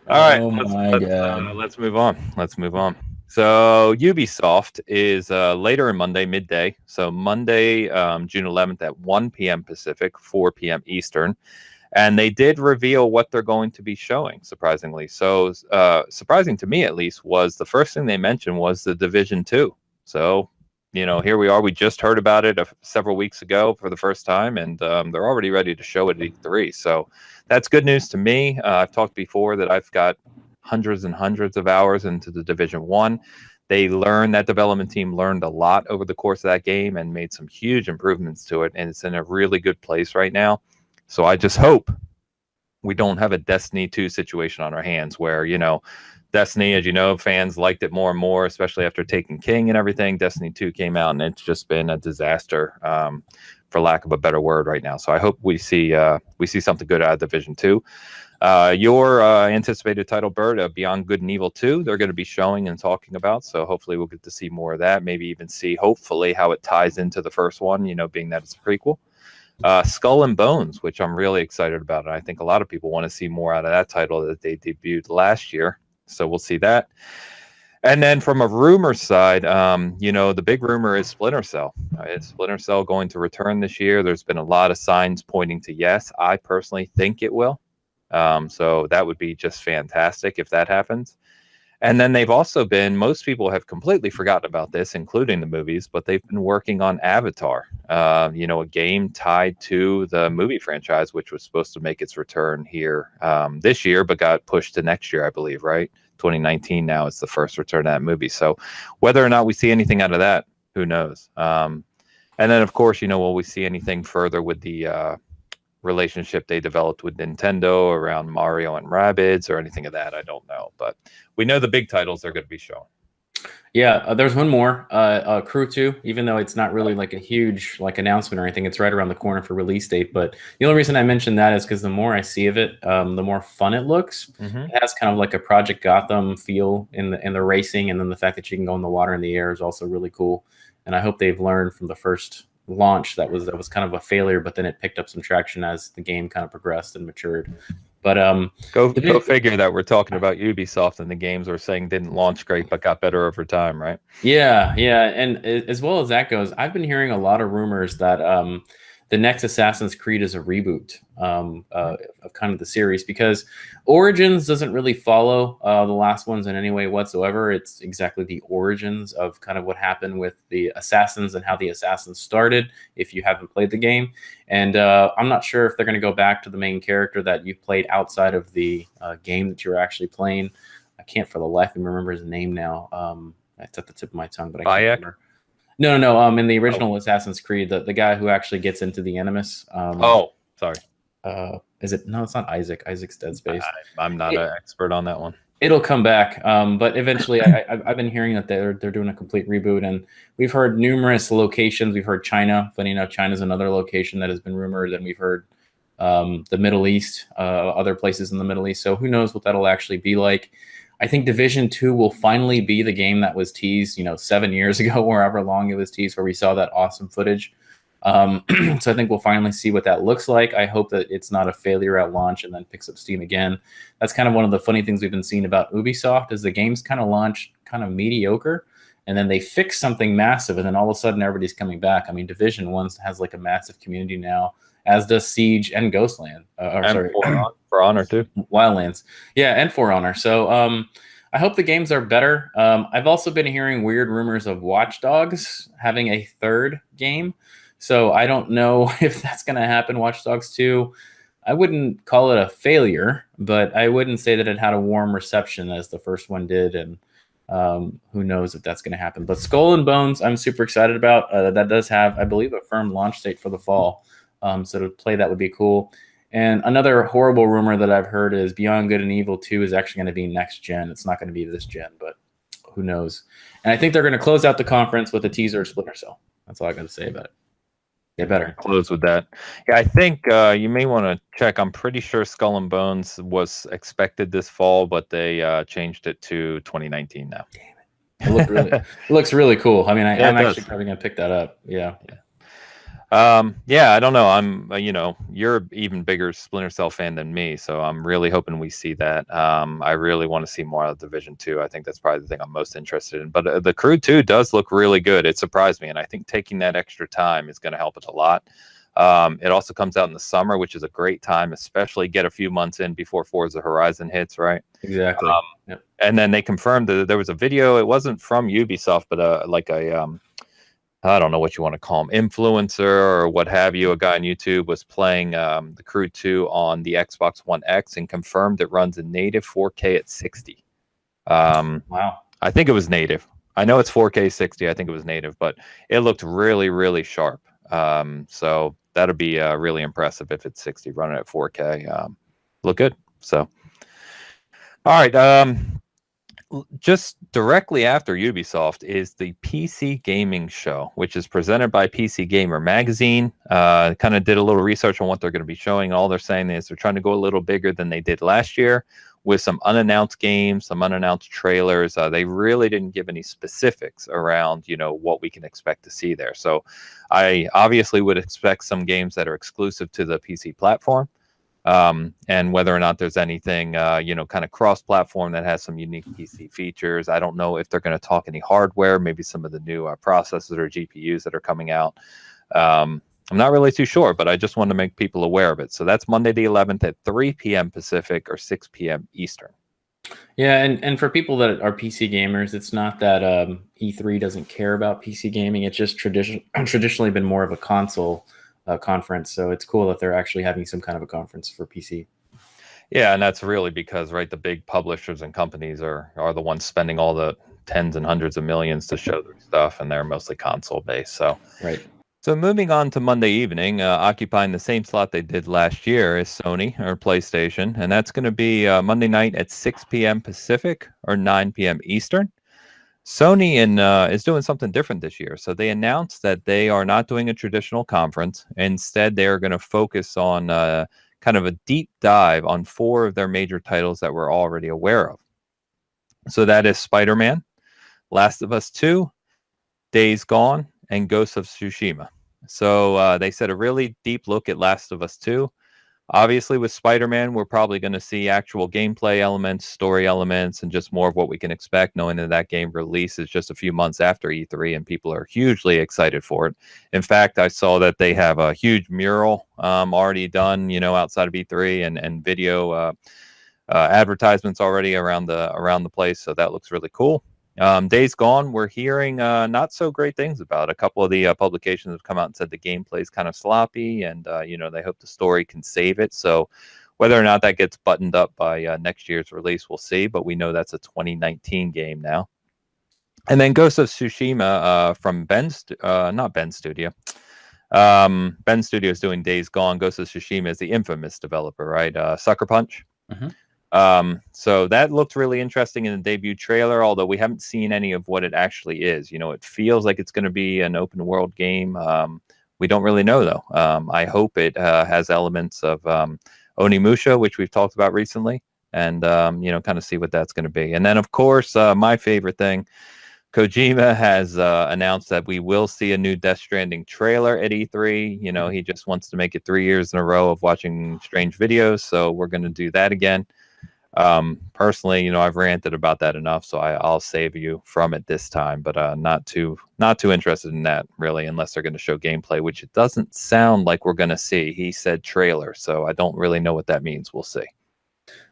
S1: right.
S2: Oh my god.
S1: Let's move on. Let's move on. So Ubisoft is later in Monday, midday. So Monday, June 11th at 1 p.m. Pacific, 4 p.m. Eastern. And they did reveal what they're going to be showing, surprisingly. So surprising to me, at least, was the first thing they mentioned was the Division 2. So, here we are. We just heard about it several weeks ago for the first time, and they're already ready to show it at E3. So that's good news to me. I've talked before that I've got hundreds and hundreds of hours into the Division 1. That development team learned a lot over the course of that game and made some huge improvements to it, and it's in a really good place right now. So I just hope we don't have a Destiny 2 situation on our hands where, Destiny, as you know, fans liked it more and more, especially after Taken King and everything. Destiny 2 came out and it's just been a disaster, for lack of a better word right now. So I hope we see something good out of Division 2. Your anticipated title, Bird, Beyond Good and Evil 2, they're going to be showing and talking about. So hopefully we'll get to see more of that. Maybe even see, hopefully, how it ties into the first one, being that it's a prequel. Skull and Bones, which I'm really excited about. And I think a lot of people want to see more out of that title that they debuted last year. So we'll see that. And then from a rumor side, the big rumor is Splinter Cell. Is Splinter Cell going to return this year? There's been a lot of signs pointing to yes. I personally think it will. So that would be just fantastic if that happens. And then most people have completely forgotten about this, including the movies, but they've been working on Avatar, a game tied to the movie franchise, which was supposed to make its return here this year, but got pushed to next year, I believe, right? 2019 now is the first return of that movie. So whether or not we see anything out of that, who knows? And then, of course, will we see anything further with the relationship they developed with Nintendo around Mario and Rabbids or anything of that? I don't know, but we know the big titles they're going to be shown.
S2: Yeah, there's one more, Crew 2, even though it's not really like a huge announcement or anything. It's right around the corner for release date. But the only reason I mentioned that is because the more I see of it, the more fun it looks. Mm-hmm. It has kind of like a Project Gotham feel in the racing, and then the fact that you can go in the water and the air is also really cool. And I hope they've learned from the first launch that was kind of a failure, but then it picked up some traction as the game kind of progressed and matured. But
S1: go figure that we're talking about Ubisoft and the games we're saying didn't launch great but got better over time, right?
S2: Yeah, and as well as that goes, I've been hearing a lot of rumors that the next Assassin's Creed is a reboot of kind of the series, because Origins doesn't really follow the last ones in any way whatsoever. It's exactly the origins of kind of what happened with the Assassins and how the Assassins started, if you haven't played the game. And I'm not sure if they're going to go back to the main character that you played outside of the game that you're actually playing. I can't for the life of me remember his name now. It's at the tip of my tongue, but I can't remember. No. In the original Assassin's Creed, the guy who actually gets into the Animus.
S1: Sorry.
S2: Is it? No, it's not Isaac. Isaac's Dead Space.
S1: I'm not an expert on that one.
S2: It'll come back, but eventually, I've been hearing that they're doing a complete reboot, and we've heard numerous locations. We've heard China. Funny enough, China's another location that has been rumored, and we've heard the Middle East, other places in the Middle East. So who knows what that'll actually be like. I think Division 2 will finally be the game that was teased, 7 years ago, or however long it was teased, where we saw that awesome footage. So I think we'll finally see what that looks like. I hope that it's not a failure at launch and then picks up steam again. That's kind of one of the funny things we've been seeing about Ubisoft, is the games kind of launch kind of mediocre, and then they fix something massive, and then all of a sudden everybody's coming back. I mean, Division 1 has like a massive community now, as does Siege and Ghostland.
S1: For Honor too.
S2: Wildlands. Yeah, and For Honor. So I hope the games are better. I've also been hearing weird rumors of Watch Dogs having a third game. So I don't know if that's going to happen. Watch Dogs 2. I wouldn't call it a failure, but I wouldn't say that it had a warm reception as the first one did. And who knows if that's going to happen. But Skull and Bones, I'm super excited about. That does have, I believe, a firm launch date for the fall. So to play that would be cool. And another horrible rumor that I've heard is Beyond Good and Evil 2 is actually going to be next gen. It's not going to be this gen, but who knows? And I think they're going to close out the conference with a teaser of Splinter Cell. That's all I got to say about it. They better
S1: close with that. Yeah, I think you may want to check. I'm pretty sure Skull and Bones was expected this fall, but they changed it to 2019 now.
S2: Damn it! It looks really cool. I mean, I'm actually probably going to pick that up. Yeah.
S1: Yeah, I don't know. I'm, you're an even bigger Splinter Cell fan than me, so I'm really hoping we see that. I really want to see more of Division 2. I think that's probably the thing I'm most interested in. But the Crew 2 does look really good. It surprised me, and I think taking that extra time is going to help it a lot. It also comes out in the summer, which is a great time, especially get a few months in before Forza Horizon hits, right?
S2: Exactly. Yep.
S1: And then they confirmed that there was a video. It wasn't from Ubisoft, but like a I don't know what you want to call him, influencer or what have you. A guy on YouTube was playing the Crew 2 on the Xbox One X and confirmed it runs in native 4K at 60.
S2: Wow.
S1: I think it was native. I know it's 4K 60. I think it was native, but it looked really, really sharp. So that'll be really impressive if it's 60 running at 4K. Look good. So, all right. Just directly after Ubisoft is the PC Gaming Show, which is presented by PC Gamer Magazine. Kind of did a little research on what they're going to be showing. All they're saying is they're trying to go a little bigger than they did last year with some unannounced games, some unannounced trailers. They really didn't give any specifics around, what we can expect to see there. So I obviously would expect some games that are exclusive to the PC platform. And whether or not there's anything, kind of cross-platform that has some unique PC features. I don't know if they're going to talk any hardware, maybe some of the new processors or GPUs that are coming out. I'm not really too sure, but I just want to make people aware of it. So that's Monday the 11th at 3 p.m. Pacific or 6 p.m. Eastern.
S2: Yeah, and for people that are PC gamers, it's not that E3 doesn't care about PC gaming. It's just traditionally been more of a console conference. So it's cool that they're actually having some kind of a conference for PC.
S1: Yeah, and that's really because, right, the big publishers and companies are the ones spending all the tens and hundreds of millions to show their stuff, and they're mostly console based. So,
S2: Right.
S1: So moving on to Monday evening, occupying the same slot they did last year is Sony or PlayStation, and that's going to be Monday night at 6 p.m. Pacific or 9 p.m. Eastern. Sony is doing something different this year. So they announced that they are not doing a traditional conference. Instead, they are going to focus on kind of a deep dive on 4 of their major titles that we're already aware of. So that is Spider-Man, Last of Us 2, Days Gone, and Ghost of Tsushima. So they said a really deep look at Last of Us 2. Obviously, with Spider-Man, we're probably going to see actual gameplay elements, story elements, and just more of what we can expect, knowing that that game releases just a few months after E3, and people are hugely excited for it. In fact, I saw that they have a huge mural already done, outside of E3, and video advertisements already around the place. So that looks really cool. Days Gone, we're hearing not so great things about. A couple of the publications have come out and said the gameplay is kind of sloppy, and they hope the story can save it. So whether or not that gets buttoned up by next year's release, we'll see. But we know that's a 2019 game now. And then Ghost of Tsushima from not Ben Studio. Ben Studio is doing Days Gone. Ghost of Tsushima is the infamous developer, right? Sucker Punch.
S2: Mm-hmm.
S1: So that looked really interesting in the debut trailer, although we haven't seen any of what it actually is. It feels like it's going to be an open world game. We don't really know though. I hope it has elements of Onimusha, which we've talked about recently, and kind of see what that's going to be. And then of course, my favorite thing, Kojima has announced that we will see a new Death Stranding trailer at E3. He just wants to make it 3 years in a row of watching strange videos, so we're going to do that again. Personally, I've ranted about that enough, so I'll save you from it this time. But not too interested in that really, unless they're going to show gameplay, which it doesn't sound like we're going to see. He said trailer, so I don't really know what that means. We'll see.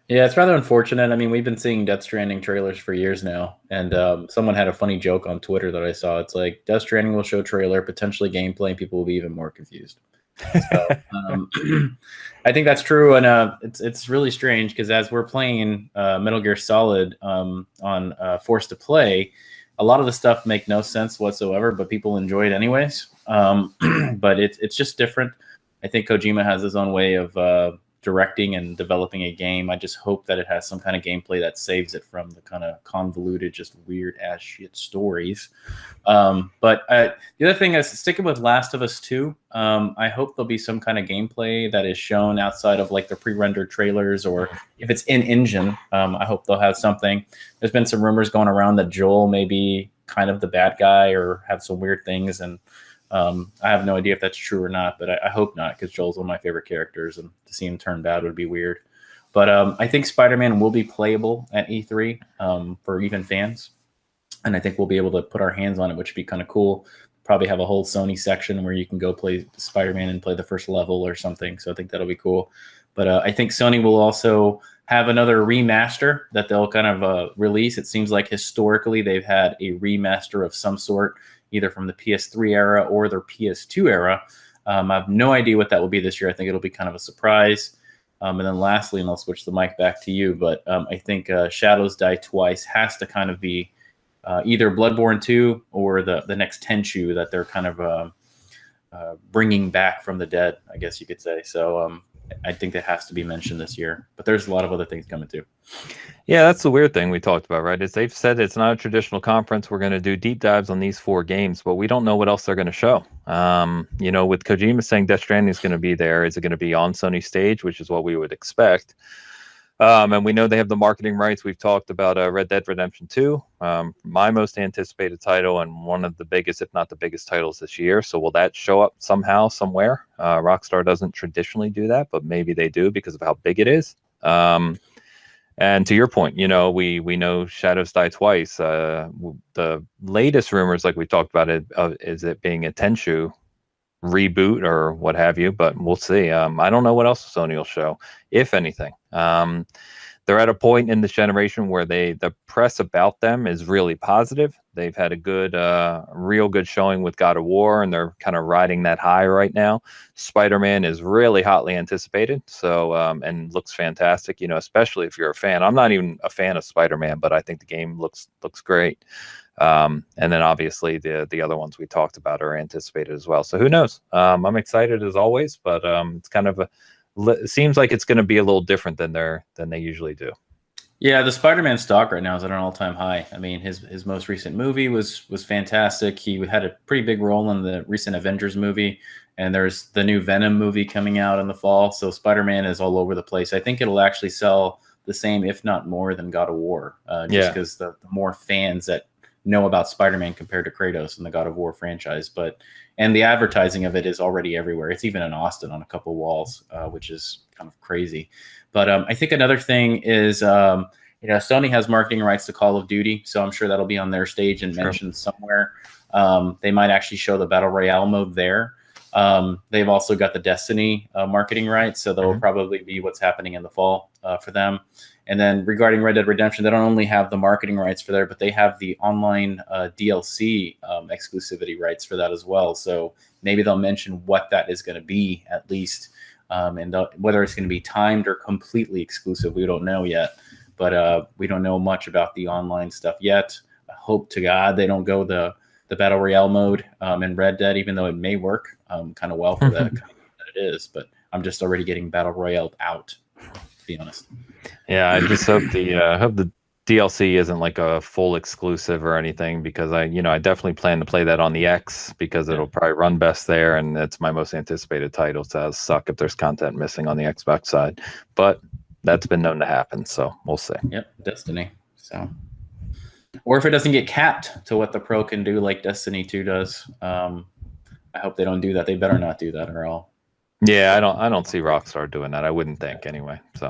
S2: Yeah, it's rather unfortunate. I mean, we've been seeing Death Stranding trailers for years now, and someone had a funny joke on Twitter that I saw. It's like Death Stranding will show trailer, potentially gameplay, and people will be even more confused. So I think that's true, and it's really strange because as we're playing Metal Gear Solid on Force to Play, a lot of the stuff make no sense whatsoever, but people enjoy it anyways. But it's just different. I think Kojima has his own way of directing and developing a game. I just hope that it has some kind of gameplay that saves it from the kind of convoluted, just weird ass shit stories. But the other thing is sticking with Last of Us 2. I hope there'll be some kind of gameplay that is shown outside of like the pre-rendered trailers, or if it's in engine, I hope they'll have something. There's been some rumors going around that Joel may be kind of the bad guy or have some weird things, and I have no idea if that's true or not, but I hope not, because Joel's one of my favorite characters, and to see him turn bad would be weird. But I think Spider-Man will be playable at E3 for even fans, and I think we'll be able to put our hands on it, which would be kind of cool. Probably have a whole Sony section where you can go play Spider-Man and play the first level or something. So I think that'll be cool. But I think Sony will also have another remaster that they'll kind of release. It seems like historically they've had a remaster of some sort, either from the PS3 era or their PS2 era. I have no idea what that will be this year. I think it'll be kind of a surprise. And then lastly, and I'll switch the mic back to you, but I think Shadows Die Twice has to kind of be either Bloodborne 2 or the next Tenchu that they're kind of bringing back from the dead, I guess you could say. So I think that has to be mentioned this year. But there's a lot of other things coming too.
S1: Yeah, that's the weird thing we talked about, right? Is they've said it's not a traditional conference. We're going to do deep dives on these 4 games, but we don't know what else they're going to show. With Kojima saying Death Stranding is going to be there, is it going to be on Sony stage, which is what we would expect? And we know they have the marketing rights. We've talked about Red Dead Redemption 2, my most anticipated title and one of the biggest, if not the biggest titles this year. So will that show up somehow, somewhere? Rockstar doesn't traditionally do that, but maybe they do because of how big it is. And to your point, we know Shadows Die Twice. The latest rumors, like we talked about it, is it being a Tenchu reboot or what have you, but we'll see. I don't know what else Sony will show, if anything. They're at a point in this generation where the press about them is really positive. They've had a good, real good showing with God of War, and they're kind of riding that high right now. Spider-Man is really hotly anticipated, so and looks fantastic. Especially if you're a fan. I'm not even a fan of Spider-Man, but I think the game looks great. And then obviously the other ones we talked about are anticipated as well. So who knows? I'm excited as always, but it's kind of it seems like it's going to be a little different than they usually do.
S2: Yeah, the Spider-Man stock right now is at an all-time high. I mean, his most recent movie was fantastic. He had a pretty big role in the recent Avengers movie, and there's the new Venom movie coming out in the fall. So Spider-Man is all over the place. I think it'll actually sell the same, if not more, than God of War, just because the more fans that know about Spider-Man compared to Kratos and the God of War franchise. And the advertising of it is already everywhere. It's even in Austin on a couple walls, which is kind of crazy. But I think another thing is, Sony has marketing rights to Call of Duty, so I'm sure that'll be on their stage and mentioned somewhere. They might actually show the Battle Royale mode there. They've also got the Destiny marketing rights, so that'll probably be what's happening in the fall for them. And then regarding Red Dead Redemption, they don't only have the marketing rights for there, but they have the online DLC exclusivity rights for that as well. So maybe they'll mention what that is going to be at least, and whether it's going to be timed or completely exclusive, we don't know yet. But we don't know much about the online stuff yet. I hope to God they don't go the Battle Royale mode in Red Dead, even though it may work kind of well for that kind of game that it is. But I'm just already getting Battle Royale out, to be honest.
S1: Yeah, I just hope the DLC isn't like a full exclusive or anything, because I definitely plan to play that on the X because it'll probably run best there, and it's my most anticipated title. So it'll suck if there's content missing on the Xbox side, but that's been known to happen, so we'll see.
S2: Yep, Destiny. So, or if it doesn't get capped to what the Pro can do, like Destiny 2 does. I hope they don't do that. They better not do that, or I'll.
S1: Yeah, I don't see Rockstar doing that. I wouldn't think anyway. So,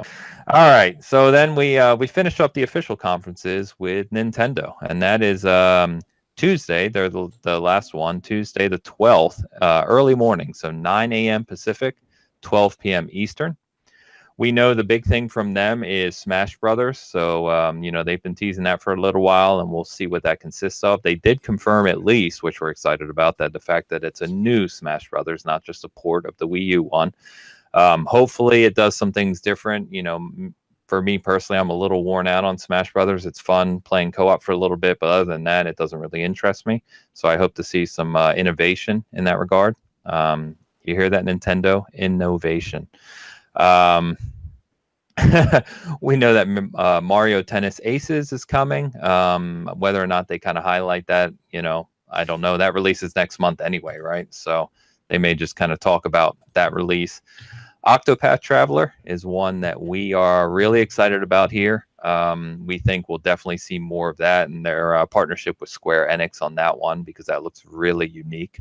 S1: all right. So then we finished up the official conferences with Nintendo, and that is Tuesday. They're the last one, Tuesday the 12th, early morning, so 9 a.m. Pacific, 12 p.m. Eastern. We know the big thing from them is Smash Brothers. So, they've been teasing that for a little while, and we'll see what that consists of. They did confirm, at least, which we're excited about, that the fact that it's a new Smash Brothers, not just a port of the Wii U one. Hopefully it does some things different. For me personally, I'm a little worn out on Smash Brothers. It's fun playing co-op for a little bit, but other than that, it doesn't really interest me. So I hope to see some innovation in that regard. You hear that, Nintendo? Innovation. We know that Mario Tennis Aces is coming. Whether or not they kind of highlight that, I don't know. That releases next month anyway, right? So they may just kind of talk about that release. Octopath Traveler is one that we are really excited about here. We think we'll definitely see more of that, and their partnership with Square Enix on that one, because that looks really unique.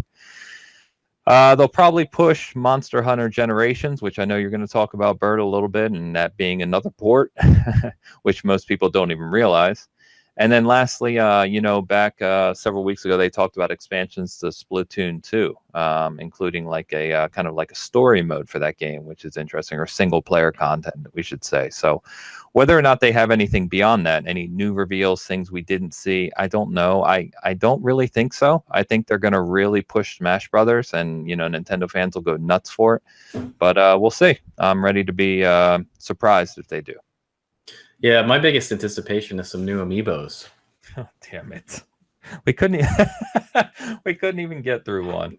S1: They'll probably push Monster Hunter Generations, which I know you're going to talk about, Bert, a little bit, and that being another port, which most people don't even realize. And then lastly, back several weeks ago, they talked about expansions to Splatoon 2, including like a kind of like a story mode for that game, which is interesting, or single player content, we should say. So whether or not they have anything beyond that, any new reveals, things we didn't see, I don't know. I don't really think so. I think they're going to really push Smash Brothers, and Nintendo fans will go nuts for it. But we'll see. I'm ready to be surprised if they do.
S2: Yeah, my biggest anticipation is some new amiibos.
S1: Oh, damn it. We couldn't we couldn't even get through one.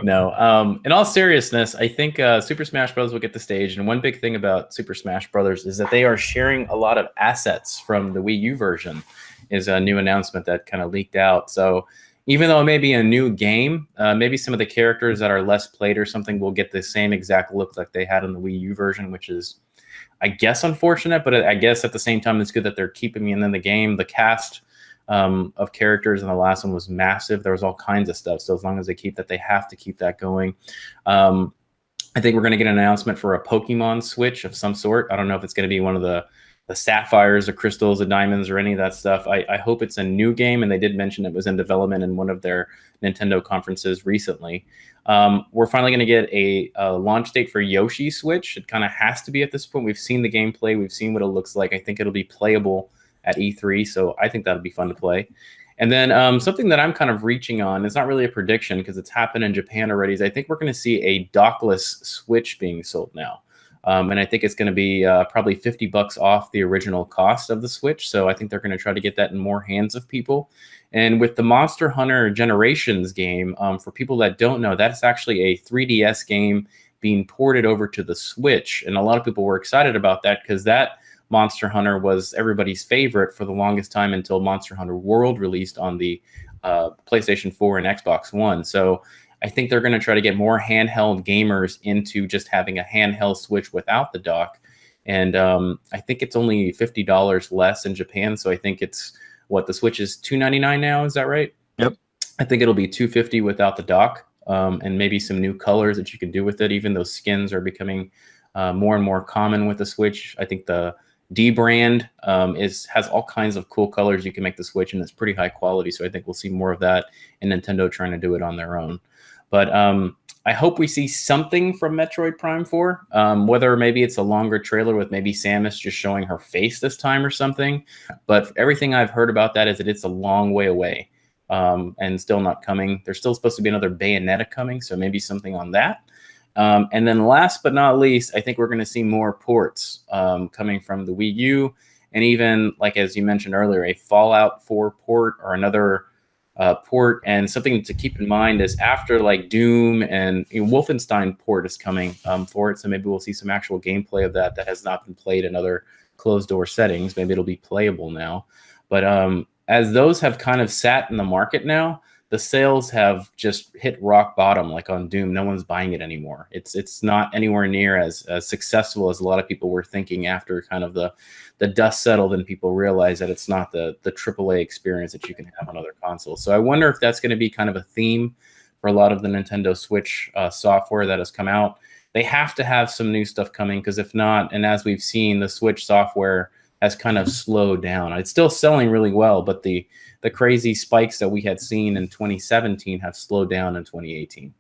S2: No. In all seriousness, I think Super Smash Bros. Will get the stage. And one big thing about Super Smash Bros. Is that they are sharing a lot of assets from the Wii U version, is a new announcement that kind of leaked out. So even though it may be a new game, maybe some of the characters that are less played or something will get the same exact look like they had in the Wii U version, which is, I guess, unfortunate, but I guess at the same time, it's good that they're keeping me in the game. The cast of characters in the last one was massive. There was all kinds of stuff. So as long as they keep that, they have to keep that going. I think we're going to get an announcement for a Pokemon Switch of some sort. I don't know if it's going to be one of the sapphires, the crystals, the diamonds, or any of that stuff. I hope it's a new game, and they did mention it was in development in one of their Nintendo conferences recently. We're finally going to get a launch date for Yoshi Switch. It kind of has to be at this point. We've seen the gameplay. We've seen what it looks like. I think it'll be playable at E3, so I think that'll be fun to play. And then something that I'm kind of reaching on, it's not really a prediction because it's happened in Japan already, is I think we're going to see a dockless Switch being sold now. And I think it's going to be probably $50 off the original cost of the Switch. So I think they're going to try to get that in more hands of people. And with the Monster Hunter Generations game, for people that don't know, that's actually a 3DS game being ported over to the Switch. And a lot of people were excited about that because that Monster Hunter was everybody's favorite for the longest time until Monster Hunter World released on the PlayStation 4 and Xbox One. So I think they're going to try to get more handheld gamers into just having a handheld Switch without the dock. And I think it's only $50 less in Japan. So I think it's the Switch is $299 now. Is that right?
S1: Yep.
S2: I think it'll be $250 without the dock, and maybe some new colors that you can do with it. Even though skins are becoming more and more common with the Switch. I think the D brand has all kinds of cool colors you can make the Switch, and it's pretty high quality. So I think we'll see more of that, and Nintendo trying to do it on their own. But I hope we see something from Metroid Prime 4, whether maybe it's a longer trailer with maybe Samus just showing her face this time or something. But everything I've heard about that is that it's a long way away and still not coming. There's still supposed to be another Bayonetta coming, so maybe something on that. And then last but not least, I think we're going to see more ports coming from the Wii U, and even, like as you mentioned earlier, a Fallout 4 port or another port. And something to keep in mind is after like Doom and Wolfenstein port is coming for it, so maybe we'll see some actual gameplay of that has not been played in other closed door settings. Maybe it'll be playable now. But as those have kind of sat in the market now, the sales have just hit rock bottom. Like on Doom, no one's buying it anymore. It's not anywhere near as successful as a lot of people were thinking after kind of the dust settled and people realized that it's not the AAA experience that you can have on other consoles. So I wonder if that's going to be kind of a theme for a lot of the Nintendo Switch software that has come out. They have to have some new stuff coming, because if not, and as we've seen, the Switch software has kind of slowed down. It's still selling really well, but the crazy spikes that we had seen in 2017 have slowed down in 2018.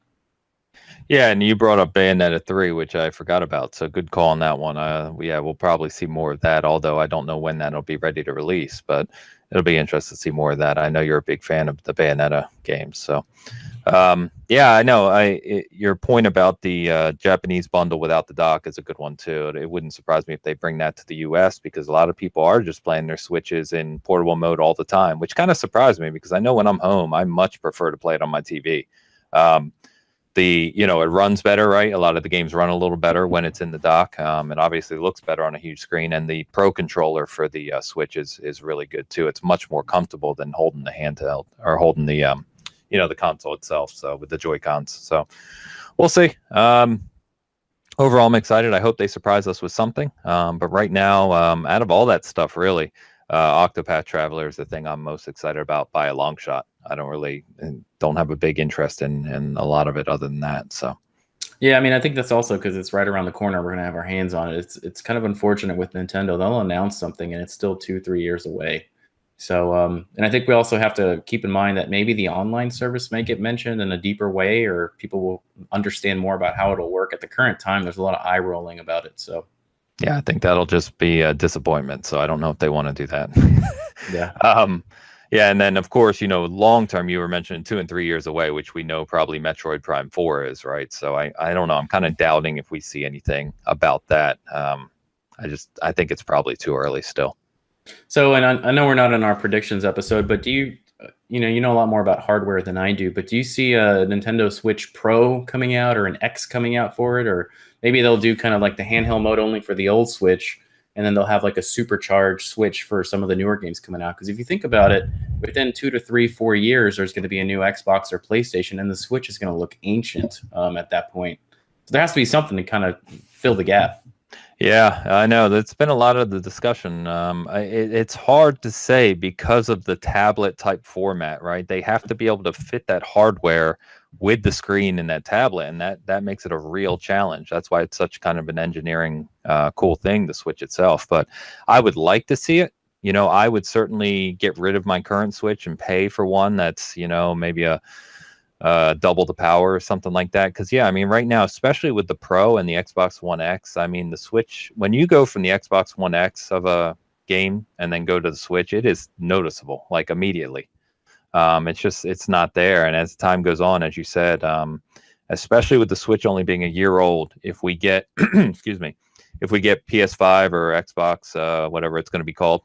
S1: Yeah, and you brought up Bayonetta 3, which I forgot about. So good call on that one. We'll probably see more of that, although I don't know when that'll be ready to release, but it'll be interesting to see more of that. I know you're a big fan of the Bayonetta games. So, I know. Your point about the Japanese bundle without the dock is a good one, too. It wouldn't surprise me if they bring that to the U.S., because a lot of people are just playing their Switches in portable mode all the time, which kind of surprised me, because I know when I'm home, I much prefer to play it on my TV. It runs better, right? A lot of the games run a little better when it's in the dock. It obviously looks better on a huge screen, and the Pro controller for the Switch is really good too. It's much more comfortable than holding the handheld or holding the the console itself. So with the Joy-Cons, so we'll see. Overall, I'm excited. I hope they surprise us with something. But right now, out of all that stuff, really, Octopath Traveler is the thing I'm most excited about by a long shot. I don't have a big interest in a lot of it other than that. So.
S2: Yeah, I mean, I think that's also because it's right around the corner. We're gonna have our hands on it. It's kind of unfortunate with Nintendo. They'll announce something and it's still 2-3 years away. So, and I think we also have to keep in mind that maybe the online service may get mentioned in a deeper way, or people will understand more about how it'll work. At the current time, there's a lot of eye rolling about it. So,
S1: Yeah, I think that'll just be a disappointment. So I don't know if they want to do that.
S2: yeah.
S1: Yeah, and then of course, long term, you were mentioning 2 and 3 years away, which we know probably Metroid Prime 4 is, right? So I don't know. I'm kind of doubting if we see anything about that. I think it's probably too early still.
S2: So, and I know we're not in our predictions episode, but do you know a lot more about hardware than I do, but do you see a Nintendo Switch Pro coming out or an X coming out for it? Or maybe they'll do kind of like the handheld mode only for the old Switch, and then they'll have like a supercharged Switch for some of the newer games coming out. Because if you think about it, within 2 to 3, 4 years, there's going to be a new Xbox or PlayStation, and the Switch is going to look ancient at that point. So there has to be something to kind of fill the gap.
S1: Yeah, I know. That's been a lot of the discussion. It's hard to say because of the tablet type format, right? They have to be able to fit that hardware with the screen in that tablet, and that makes it a real challenge. That's why it's such kind of an engineering cool thing, the Switch itself. But I would like to see it. I would certainly get rid of my current Switch and pay for one that's, maybe a double the power or something like that. Because yeah, I mean, right now, especially with the Pro and the Xbox One X, I mean, the Switch, when you go from the Xbox One X of a game and then go to the Switch, it is noticeable, like immediately. It's not there. And as time goes on, as you said, especially with the Switch only being a year old, if we get excuse me, if we get PS5 or Xbox, whatever it's going to be called,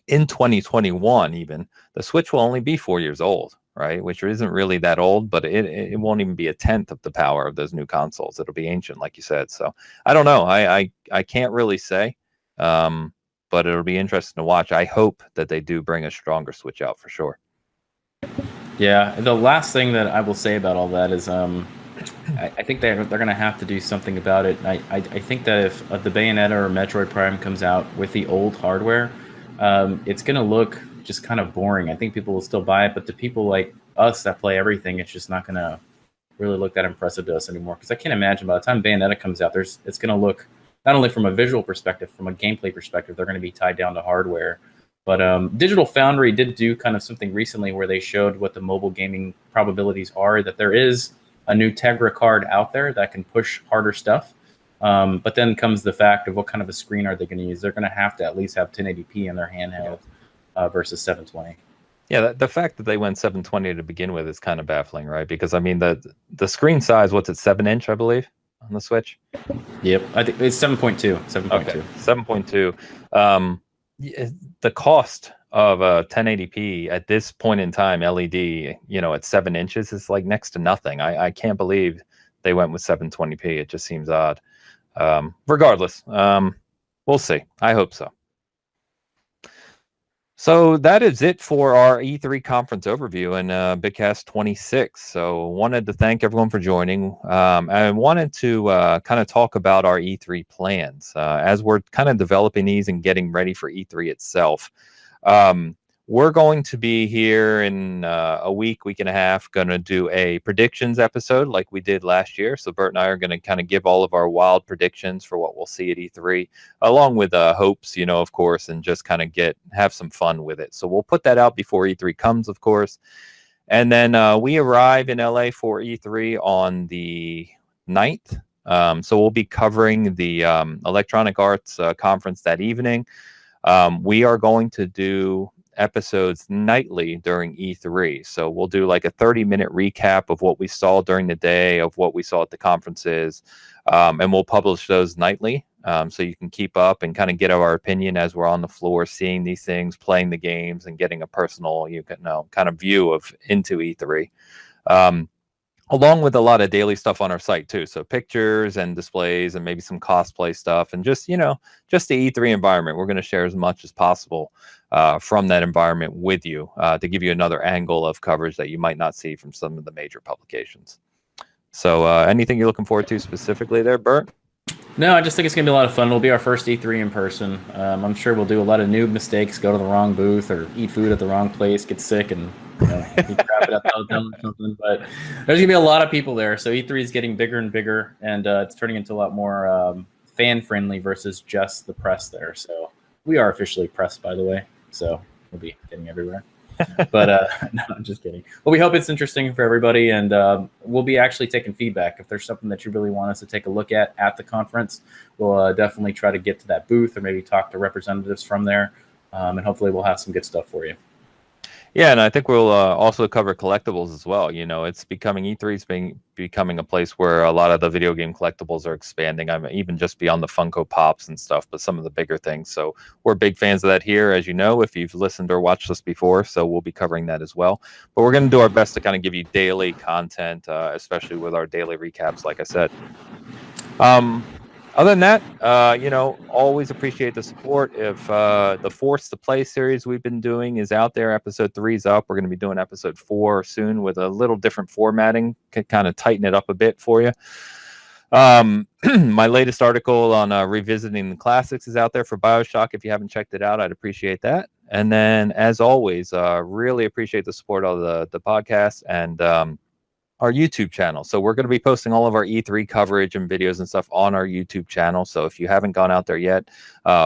S1: in 2021, even the Switch will only be 4 years old, right? Which isn't really that old, but it won't even be a tenth of the power of those new consoles. It'll be ancient, like you said. So I don't know. I can't really say, but it'll be interesting to watch. I hope that they do bring a stronger Switch out for sure.
S2: Yeah, the last thing that I will say about all that is, I think they're going to have to do something about it. I think that if the Bayonetta or Metroid Prime comes out with the old hardware, it's going to look just kind of boring. I think people will still buy it, but the people like us that play everything, it's just not going to really look that impressive to us anymore. Because I can't imagine by the time Bayonetta comes out, it's going to look, not only from a visual perspective, from a gameplay perspective, they're going to be tied down to hardware. But Digital Foundry did do kind of something recently where they showed what the mobile gaming probabilities are, that there is a new Tegra card out there that can push harder stuff. But then comes the fact of what kind of a screen are they going to use? They're going to have to at least have 1080p in their handheld versus 720.
S1: Yeah, the fact that they went 720 to begin with is kind of baffling, right? Because I mean, the screen size, what's it, 7-inch, I believe, on the Switch?
S2: Yep, I think it's 7.2. 7.2.
S1: Okay, 7.2. The cost of a 1080p at this point in time, LED, at 7 inches is like next to nothing. I can't believe they went with 720p. It just seems odd. Regardless, we'll see. I hope so. So that is it for our E3 conference overview and Bitcast 26. So wanted to thank everyone for joining. I wanted to kind of talk about our E3 plans as we're kind of developing these and getting ready for E3 itself. We're going to be here in a week and a half, going to do a predictions episode like we did last year. So Bert and I are going to kind of give all of our wild predictions for what we'll see at E3, along with hopes, of course, and just kind of have some fun with it. So we'll put that out before E3 comes, of course. And then we arrive in LA for E3 on the 9th. So we'll be covering the Electronic Arts conference that evening. We are going to do episodes nightly during E3. So we'll do like a 30-minute recap of what we saw during the day, of what we saw at the conferences, and we'll publish those nightly. So you can keep up and kind of get our opinion as we're on the floor, seeing these things, playing the games, and getting a personal, kind of view into E3. Along with a lot of daily stuff on our site too. So pictures and displays and maybe some cosplay stuff and just the E3 environment. We're going to share as much as possible from that environment with you to give you another angle of coverage that you might not see from some of the major publications. So anything you're looking forward to specifically there, Bert?
S2: No, I just think it's going to be a lot of fun. It'll be our first E3 in person. I'm sure we'll do a lot of noob mistakes, go to the wrong booth or eat food at the wrong place, get sick, and eat crap at the hotel or something. But there's going to be a lot of people there. So E3 is getting bigger and bigger, and it's turning into a lot more fan-friendly versus just the press there. So we are officially pressed, by the way. So we'll be getting everywhere. But no, I'm just kidding. Well, we hope it's interesting for everybody, and we'll be actually taking feedback. If there's something that you really want us to take a look at the conference, we'll definitely try to get to that booth or maybe talk to representatives from there, and hopefully we'll have some good stuff for you.
S1: Yeah, and I think we'll also cover collectibles as well. It's becoming E3's becoming a place where a lot of the video game collectibles are expanding. I mean, even just beyond the Funko Pops and stuff, but some of the bigger things. So we're big fans of that here, as you know, if you've listened or watched us before. So we'll be covering that as well. But we're going to do our best to kind of give you daily content, especially with our daily recaps, like I said. Other than that, always appreciate the support. If the Force to Play series we've been doing is out there, episode 3 is up. We're going to be doing episode 4 soon with a little different formatting, to kind of tighten it up a bit for you. My latest article on revisiting the classics is out there for BioShock. If you haven't checked it out, I'd appreciate that. And then, as always, really appreciate the support of the podcast and our YouTube channel. So we're going to be posting all of our E3 coverage and videos and stuff on our YouTube channel. So if you haven't gone out there yet,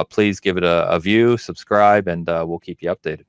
S1: please give it a view, subscribe, and we'll keep you updated.